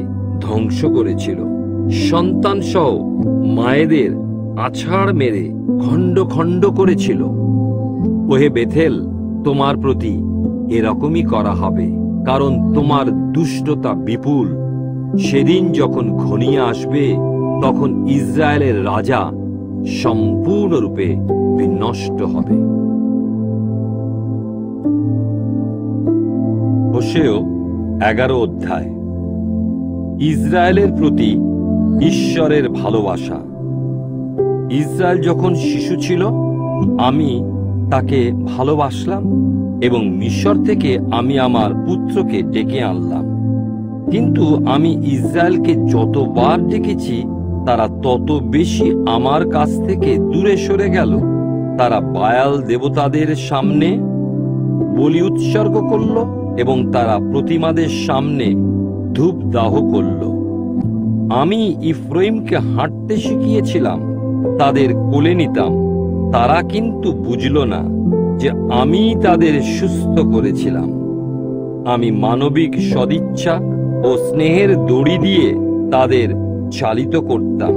ধ্বংস করেছিল, সন্তান সহ মায়েদের আছাড় মেরে খণ্ড খণ্ড করেছিল। ওহে বেথেল, তোমার প্রতি এরকমই করা হবে, কারণ তোমার দুষ্টতা বিপুল। সেদিন যখন ঘনিয়ে আসবে, তখন ইসরায়েলের রাজা সম্পূর্ণরূপে বিনষ্ট হবে। হোশেয় 11 অধ্যায়। ইসরায়েলের প্রতি ঈশ্বরের ভালোবাসা। ইসরায়েল যখন শিশু ছিল, আমি তাকে ভালোবাসলাম এবং মিশর থেকে আমি আমার পুত্রকে ডেকে আনলাম। কিন্তু আমি ইসরায়েলকে যতবার ডেকেছি, তারা তত বেশি আমার কাছ থেকে দূরে সরে গেল। তারা বায়াল দেবতাদের সামনে বলি উৎসর্গ করল এবং তারা প্রতিমাদের সামনে ধূপ দাহ করল। আমি ইফ্রাইমকে হাঁটতে শিখিয়েছিলাম, তাদের কোলে নিতাম, তারা কিন্তু বুঝল না যে আমি তাদের সুস্থ করেছিলাম। আমি মানবিক সদিচ্ছা ও স্নেহের দড়ি দিয়ে তাদের চালিত করতাম,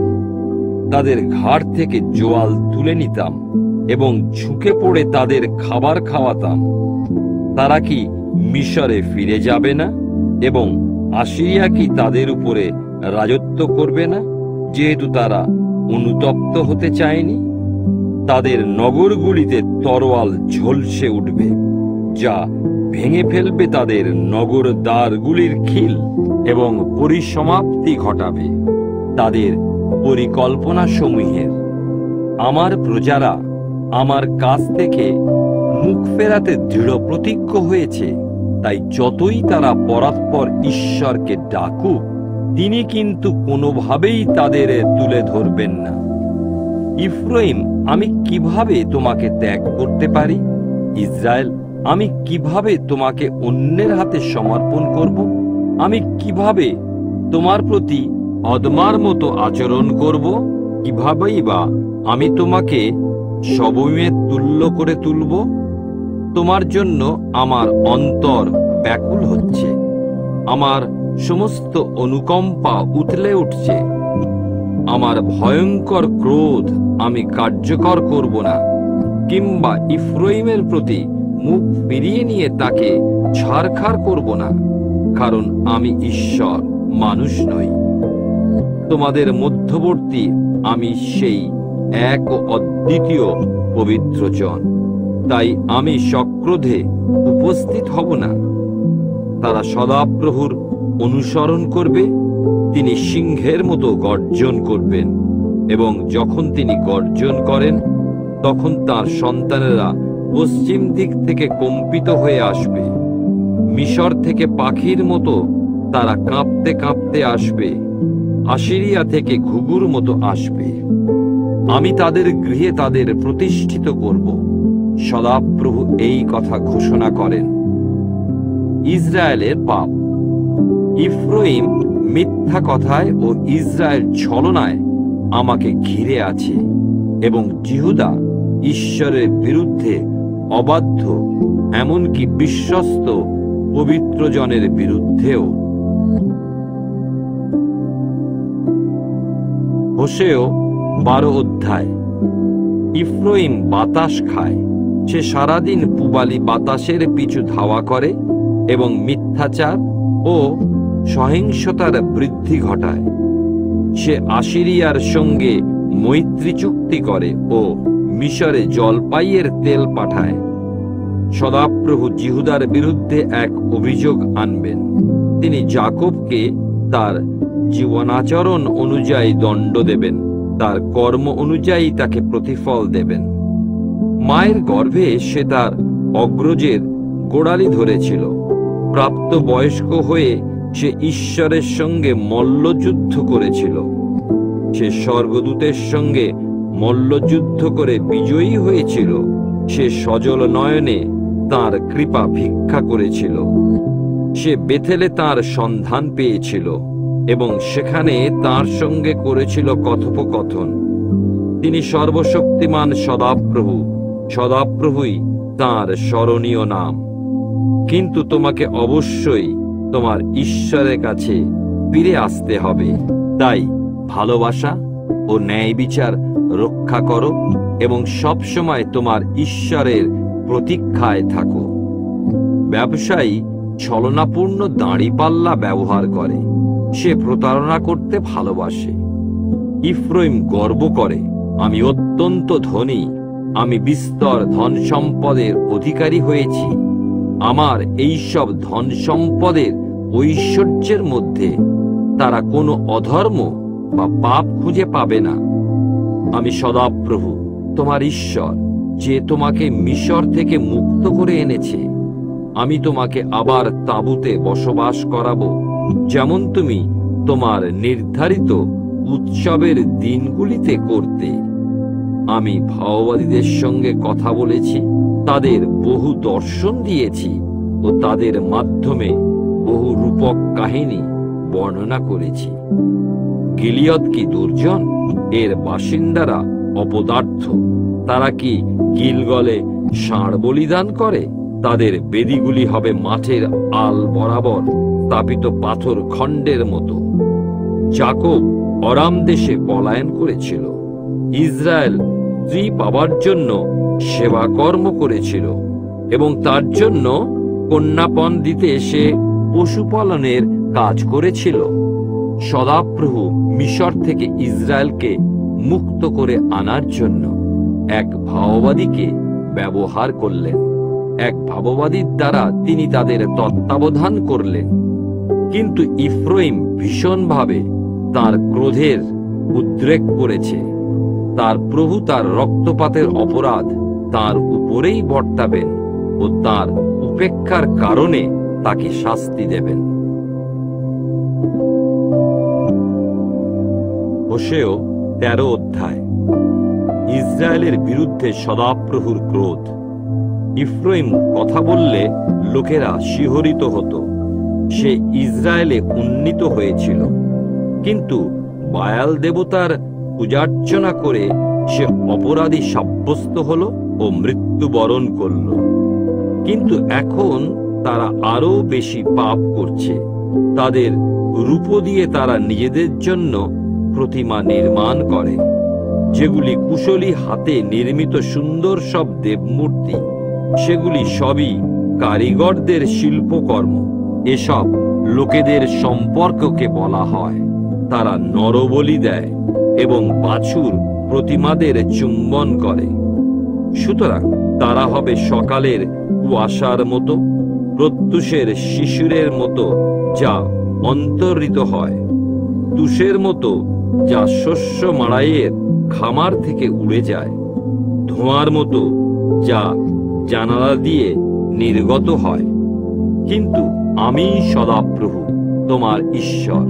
তাদের ঘাড় থেকে জোয়াল তুলে নিতাম এবং ঝুঁকে পড়ে তাদের খাবার খাওয়াতাম। তারা কি মিশরে ফিরে যাবে না এবং আসিরিয়া কি তাদের উপরে রাজত্ব করবে না, যেহেতু তারা অনুতপ্ত হতে চায়নি? তাদের নগরগুলিতে তরোয়াল ঝলসে উঠবে, যা ভেঙে ফেলবে তাদের নগর দ্বারগুলির খিল এবং পরিসমাপ্তি ঘটাবে তাদের পরিকল্পনা সমূহের। আমার প্রজারা আমার কাছ থেকে মুখ ফেরাতে দৃঢ় প্রতিজ্ঞ হয়েছে, তাই যতই তারা পরাৎপর ঈশ্বরকে ডাকুক, তিনি কিন্তু কোনোভাবেই তাদের তুলে ধরবেন না। ইফ্রাইম, আমি কিভাবে তোমাকে ত্যাগ করতে পারি? ইসরায়েল, আমি কিভাবে তোমাকে অন্যের হাতে সমর্পণ করব? আমি কিভাবে তোমার প্রতি অদমার মতো আচরণ করব? কিভাবেই বা আমি তোমাকে সবমের তুল্য করে তুলব? তোমার জন্য আমার অন্তর ব্যাকুল হচ্ছে, আমার সমস্ত অনুকম্পা উথলে উঠছে। আমার ভয়ঙ্কর ক্রোধ আমি কার্যকর করব না, কিংবা ইফ্রাইমের প্রতি মুখ ফিরিয়ে নিয়ে তাকে ছারখার করব না, কারণ আমি ঈশ্বর, মানুষ নই। তোমাদের মধ্যবর্তী আমি সেই এক ও অদ্বিতীয় পবিত্র জন, তাই আমি সক্রোধে উপস্থিত হব না। তারা সদাপ্রভুর অনুসরণ করবে, তিনি সিংহের মতো গর্জন করবেন, এবং যখন তিনি গর্জন করেন, তখন তার সন্তানেরা পশ্চিম দিক থেকে কম্পিত হয়ে আসবে। মিশর থেকে পাখির মতো তারা কাঁপতে কাঁপতে আসবে, আসিরিয়া থেকে ঘুঘুর মতো আসবে। আমি তাদের গৃহে তাদের প্রতিষ্ঠিত করব। সদাপ্রভু এই কথা ঘোষণা করেন। ইসরায়েলের পাপ। ইফ্রাইম মিথ্যা কথায় ও ইসরায়েল ছলনায় আমাকে ঘিরে আছে, এবং জিহুদা ঈশ্বরের বিরুদ্ধে অবাধ্য, এমনকি বিশ্বস্ত পবিত্র জনের বিরুদ্ধেও। হোশেয় 12 অধ্যায়। ইফ্রাইম বাতাস খায়, সে সারাদিন পূবালী বাতাসের পিছু ধাওয়া করে এবং মিথ্যাচার ও সহিংসতার বৃদ্ধি ঘটায়। সে আশিরিয়ার সঙ্গে মৈত্রী চুক্তি করে ও মিশরে জলপাইয়ের তেল পাঠায়। সদাপ্রভু জিহুদার বিরুদ্ধে এক অভিযোগ আনবেন। তিনি যাকবকে তার জীবনাচরণ অনুযায়ী দণ্ড দেবেন, তার কর্ম অনুযায়ী তাকে প্রতিফল দেবেন। মায়ের গর্ভে সে তার অগ্রজের গোড়ালি ধরেছিল। প্রাপ্ত বয়স্ক হয়ে সে ঈশ্বরের সঙ্গে মল্লযুদ্ধ করেছিল। সে স্বর্গদূতের সঙ্গে মল্লযুদ্ধ করে বিজয়ী হয়েছিল। সে সজল নয়নে তার কৃপা ভিক্ষা করেছিল। সে বেথেলে তার সন্ধান পেয়েছিল এবং সেখানে তার সঙ্গে করেছিল কথোপকথন। তিনি সর্বশক্তিমান সদাপ্রভু, সদাপ্রভুই তাঁর স্মরণীয় নাম। কিন্তু তোমাকে অবশ্যই তোমার ঈশ্বরের কাছে ফিরে আসতে হবে। তাই ভালোবাসা ও ন্যায় বিচার রক্ষা করো এবং সবসময় তোমার ঈশ্বরের প্রতীক্ষায় থাকো। ব্যবসায়ী ছলনাপূর্ণ দাঁড়িপাল্লা ব্যবহার করে। সে প্রতারণা করতে ভালোবাসে। ইফ্রাইম গর্ব করে, আমি অত্যন্ত ধনী, আমি বিস্তর ধন সম্পদের অধিকারী হয়েছি। আমার এইসব ধন সম্পদের ঐশ্বর্যের মধ্যে তারা কোনো অধর্ম বা পাপ খুঁজে পাবে না। আমি সদাপ্রভু তোমার ঈশ্বর, যে তোমাকে মিশর থেকে মুক্ত করে এনেছে। আমি তোমাকে আবার তাঁবুতে বসবাস করাবো, যেমন তুমি তোমার নির্ধারিত উৎসবের দিনগুলিতে করতে। আমি ভাওবাদীদের সঙ্গে কথা বলেছি, তাদের বহু দর্শন দিয়েছি ও তাদের মাধ্যমে বহু রূপক কাহিনী বর্ণনা করেছি। গিলিয়দ কি দুর্জন? এর বাসিন্দারা অপদার্থ। তারা কি গিলগলে ষাঁড় বলিদান করে? তাদের বেদিগুলি হবে মাঠের আল বরাবর স্থাপিত পাথর খণ্ডের মতো। যাকব অরাম দেশে পলায়ন করেছিল। ইসরায়েল স্ত্রী পাবার জন্য সেবা কর্ম করেছিল এবং তার জন্য কন্যাপণ দিতে সে পশুপালনের কাজ করেছিল। সদাপ্রভু মিশর থেকে ইসরায়েলকে মুক্ত করে আনার জন্য এক ভাওবাদীকে ব্যবহার করলেন। এক ভাববাদীর দ্বারা তিনি তাদের তত্ত্বাবধান করলেন। কিন্তু ইফ্রাইম ভীষণভাবে তার ক্রোধের উদ্রেক করেছে। তার প্রভু তার রক্তপাতের অপরাধ তার উপরেই বর্তাবেন ও তার উপেক্ষার কারণে তাকে শাস্তি দেবেন। হোশেয় 13 অধ্যায়। ইসরায়েলের বিরুদ্ধে সদাপ্রভুর ক্রোধ। ইফ্রাইম কথা বললে লোকেরা শিহরিত হতো। সে ইসরায়েলে উন্নীত হয়েছিল, কিন্তু বায়াল দেবতার পূজার্চনা করে সে অপরাধী সাব্যস্ত হলো ও মৃত্যুবরণ করল। কিন্তু এখন তারা আরো বেশি পাপ করছে। তাদের রূপ দিয়ে তারা নিজেদের জন্য প্রতিমা নির্মাণ করে, যেগুলি কুশলী হাতে নির্মিত সুন্দর সব দেবমূর্তি। সেগুলি সবই কারিগরদের শিল্পকর্ম। এসব লোকেদের সম্পর্ককে বলা হয়। তারা নরবলি দেয় এবং বাছুর প্রতিমাদের চুম্বন করে। সুতরাং তারা হবে সকালের কুয়াশার মতো, প্রত্যুষের শিশুরের মতো যা অন্তর্হিত হয়, তুষের মতো যা শস্য মাড়াইয়ের খামার থেকে উড়ে যায়, ধোঁয়ার মতো যা জানালা দিয়ে নির্গত হয়। কিন্তু আমি সদাপ্রভু তোমার ঈশ্বর,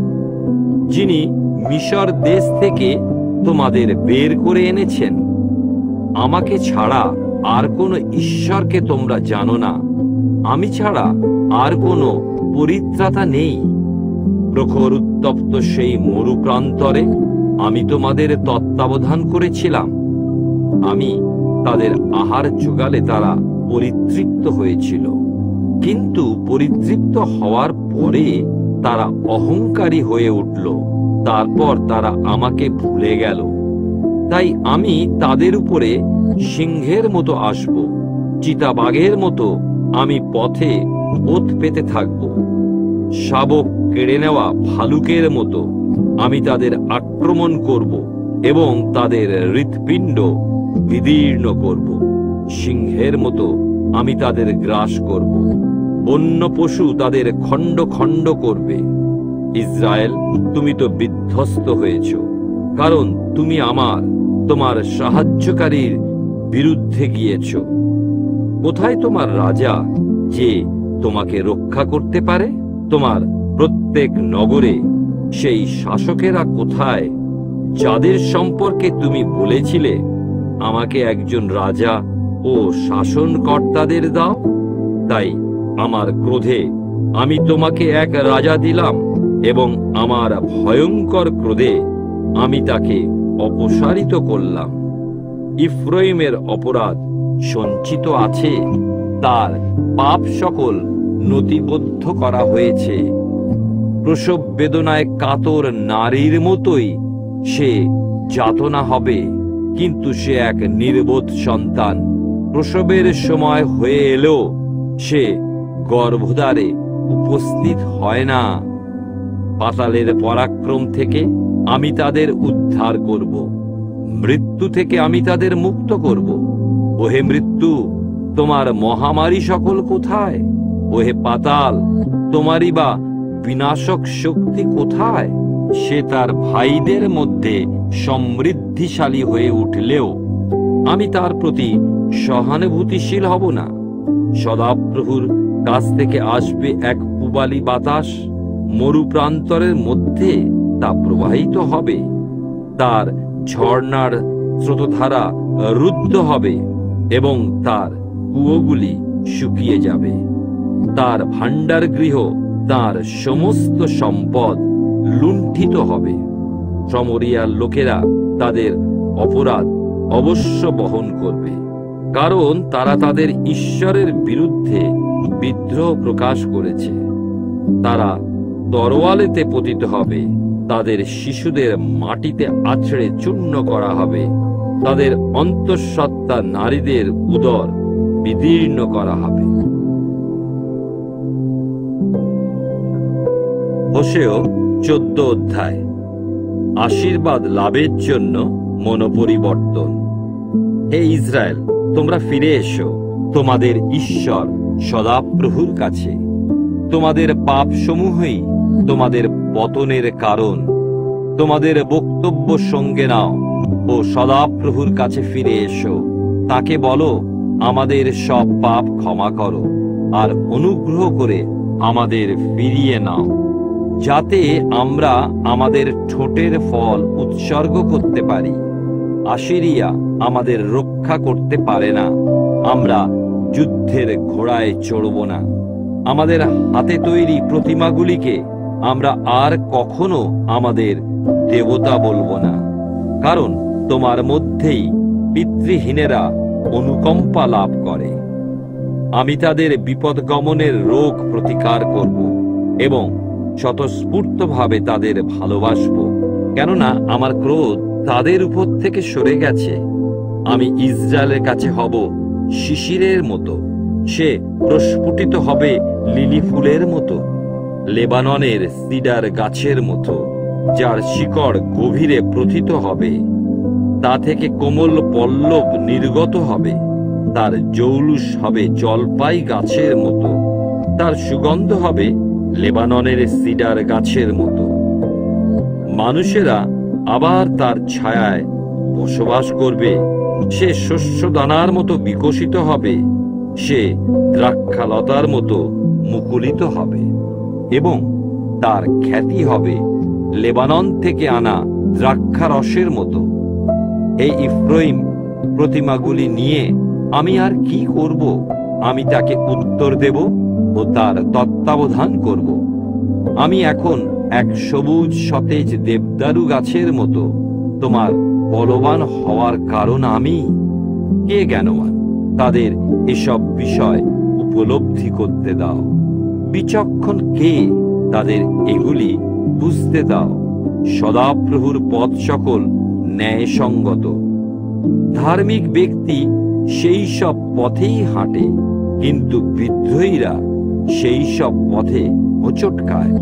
যিনি মিশর দেশ থেকে তোমাদের বের করে এনেছেন। আমাকে ছাড়া আর কোনো ঈশ্বরকে তোমরা জানো না। আমি ছাড়া আর কোনো পরিত্রাতা নেই। প্রখর উত্তপ্ত সেই মরুপ্রান্তরে আমি তোমাদের তত্ত্বাবধান করেছিলাম। আমি তাদের আহার জোগালে তারা পরিতৃপ্ত হয়েছিল, কিন্তু পরিতৃপ্ত হওয়ার পরে তারা অহংকারী হয়ে উঠল। তারপর তারা আমাকে ভুলে গেল। তাই আমি তাদের উপরে সিংহের মতো আসব, চিতাবাঘের মতো আমি পথে ওত পেতে থাকব। শাবক কেড়ে নেওয়া ভালুকের মতো আমি তাদের আক্রমণ করব এবং তাদের হৃৎপিণ্ড বিদীর্ণ করব। সিংহের মতো আমি তাদের গ্রাস করব, বন্য পশু তাদের খণ্ড খণ্ড করবে। ইসরায়েল, তুমি তো বিধ্বস্ত হয়েছ, কারণ তুমি তোমার সাহায্যকারীর বিরুদ্ধে গিয়েছ। কোথায় তোমার রাজা যে তোমাকে রক্ষা করতে পারে? তোমার প্রত্যেক নগরে সেই শাসকেরা কোথায়, যাদের সম্পর্কে তুমি বলেছিলে, আমাকে একজন রাজা ও শাসনকর্তাদের দাও? তাই আমার ক্রোধে আমি তোমাকে এক রাজা দিলাম, এবং আমার ভয়ঙ্কর ক্রোধে আমি তাকে অপসারিত করলাম। ইফ্রাইমের অপরাধ সঞ্চিত আছে, তার পাপ সকল নথিবদ্ধ করা হয়েছে। প্রসব বেদনায় কাতর নারীর মতোই সে যাতনা হবে, কিন্তু সে এক নির্বোধ সন্তান। প্রসবের সময় হয়ে এলেও সে গর্ভদ্বারে উপস্থিত হয় না। পাতালের পরাক্রম থেকে আমি তাদের উদ্ধার করব, মৃত্যু থেকে আমি তাদের মুক্ত করব। ওহে মৃত্যু, তোমার মহামারী সকল কোথায়? ওহে পাতাল, তোমারই বা বিনাশক শক্তি কোথায়? সে তার ভাইদের মধ্যে সমৃদ্ধিশালী হয়ে উঠলেও আমি তার প্রতি সহানুভূতিশীল হব না। সদাপ্রভুর কাছ থেকে আসবে এক পূবালী বাতাস, মরুপ্রান্তরের মধ্যে তা প্রবাহিত হবে। তার ঝর্ণার স্রোতধারা রুদ্ধ হবে এবং তার কুয়োগুলি শুকিয়ে যাবে। তার ভাণ্ডার গৃহ, তার সমস্ত সম্পদ লুণ্ঠিত হবে। সমরিয়ার লোকেরা তাদের অপরাধ অবশ্য বহন করবে, কারণ তারা তাদের ঈশ্বরের বিরুদ্ধে বিদ্রোহ প্রকাশ করেছে। তারা তরোয়ালেতে পতিত হবে, তাদের শিশুদের মাটিতে আছড়ে চূর্ণ করা হবে, তাদের অন্তঃসত্ত্বা নারীদের উদর বিদীর্ণ করা হবে। হোশেয় 14 অধ্যায়। আশীর্বাদ লাভের জন্য মনোপরিবর্তন। হে ইসরায়েল, তোমরা ফিরে এসো তোমাদের ঈশ্বর সদাপ্রভুর কাছে। তোমাদের পাপ সমূহই তোমাদের পতনের কারণ। তোমাদের বক্তব্য সঙ্গে নাও ও সদাপ্রভুর কাছে ফিরে এসো। তাকে বলো, আমাদের সব পাপ ক্ষমা করো আর অনুগ্রহ করে আমাদের ফিরিয়ে নাও, যাতে আমরা আমাদের ঠোঁটের ফল উৎসর্গ করতে পারি। আশিরিয়া আমাদের রক্ষা করতে পারে না, আমরা যুদ্ধের ঘোড়ায় চড়ব না। আমাদের হাতে তৈরি প্রতিমাগুলিকে আমরা আর কখনো আমাদের দেবতা বলবো না, কারণ তোমার মধ্যেই পিতৃহীনেরা অনুকম্পা লাভ করে। আমি তাদের বিপদগমনের রোগ প্রতিকার করব এবং স্বতঃস্ফূর্তভাবে তাদের ভালোবাসব, কেননা আমার ক্রোধ তাদের উপর থেকে সরে গেছে। আমি ইসরায়েলের কাছে হব শিশিরের মতো, সে প্রস্ফুটিত হবে লিলি ফুলের মতো, লেবাননের সিডার গাছের মতো, যার শিকড় গভীরে প্রথিত হবে। তা থেকে কোমল পল্লব নির্গত হবে, তার জৌলুস হবে জলপাই গাছের মতো, তার সুগন্ধ হবে লেবাননের সিডার গাছের মতো। মানুষেরা আবার তার ছায়ায় বসবাস করবে। সে শস্য দানার মতো বিকশিত হবে, সে দ্রাক্ষালতার মতো মুকুলিত হবে এবং তার খ্যাতি হবে লেবানন থেকে আনা দ্রাক্ষারসের মতো। এই ইফ্রাইম প্রতিমাগুলি নিয়ে আমি আর কি করব? আমি তাকে উত্তর দেব ও তার তত্ত্বাবধান করব। আমি এখন এক সবুজ সতেজ দেবদারু গাছের মতো। তোমার বলবান হওয়ার কারণ আমি। কে জ্ঞানবান? তাদের এসব বিষয় উপলব্ধি করতে দাও। বিচক্ষণ কে? তাদের এগুলি বুঝতে দাও। সদাপ্রভুর পথ সকল ন্যায়সঙ্গত। ধার্মিক ব্যক্তি সেই সব পথেই হাঁটে, কিন্তু বিদ্রোহীরা সেই সব পথে হোঁচট খায়।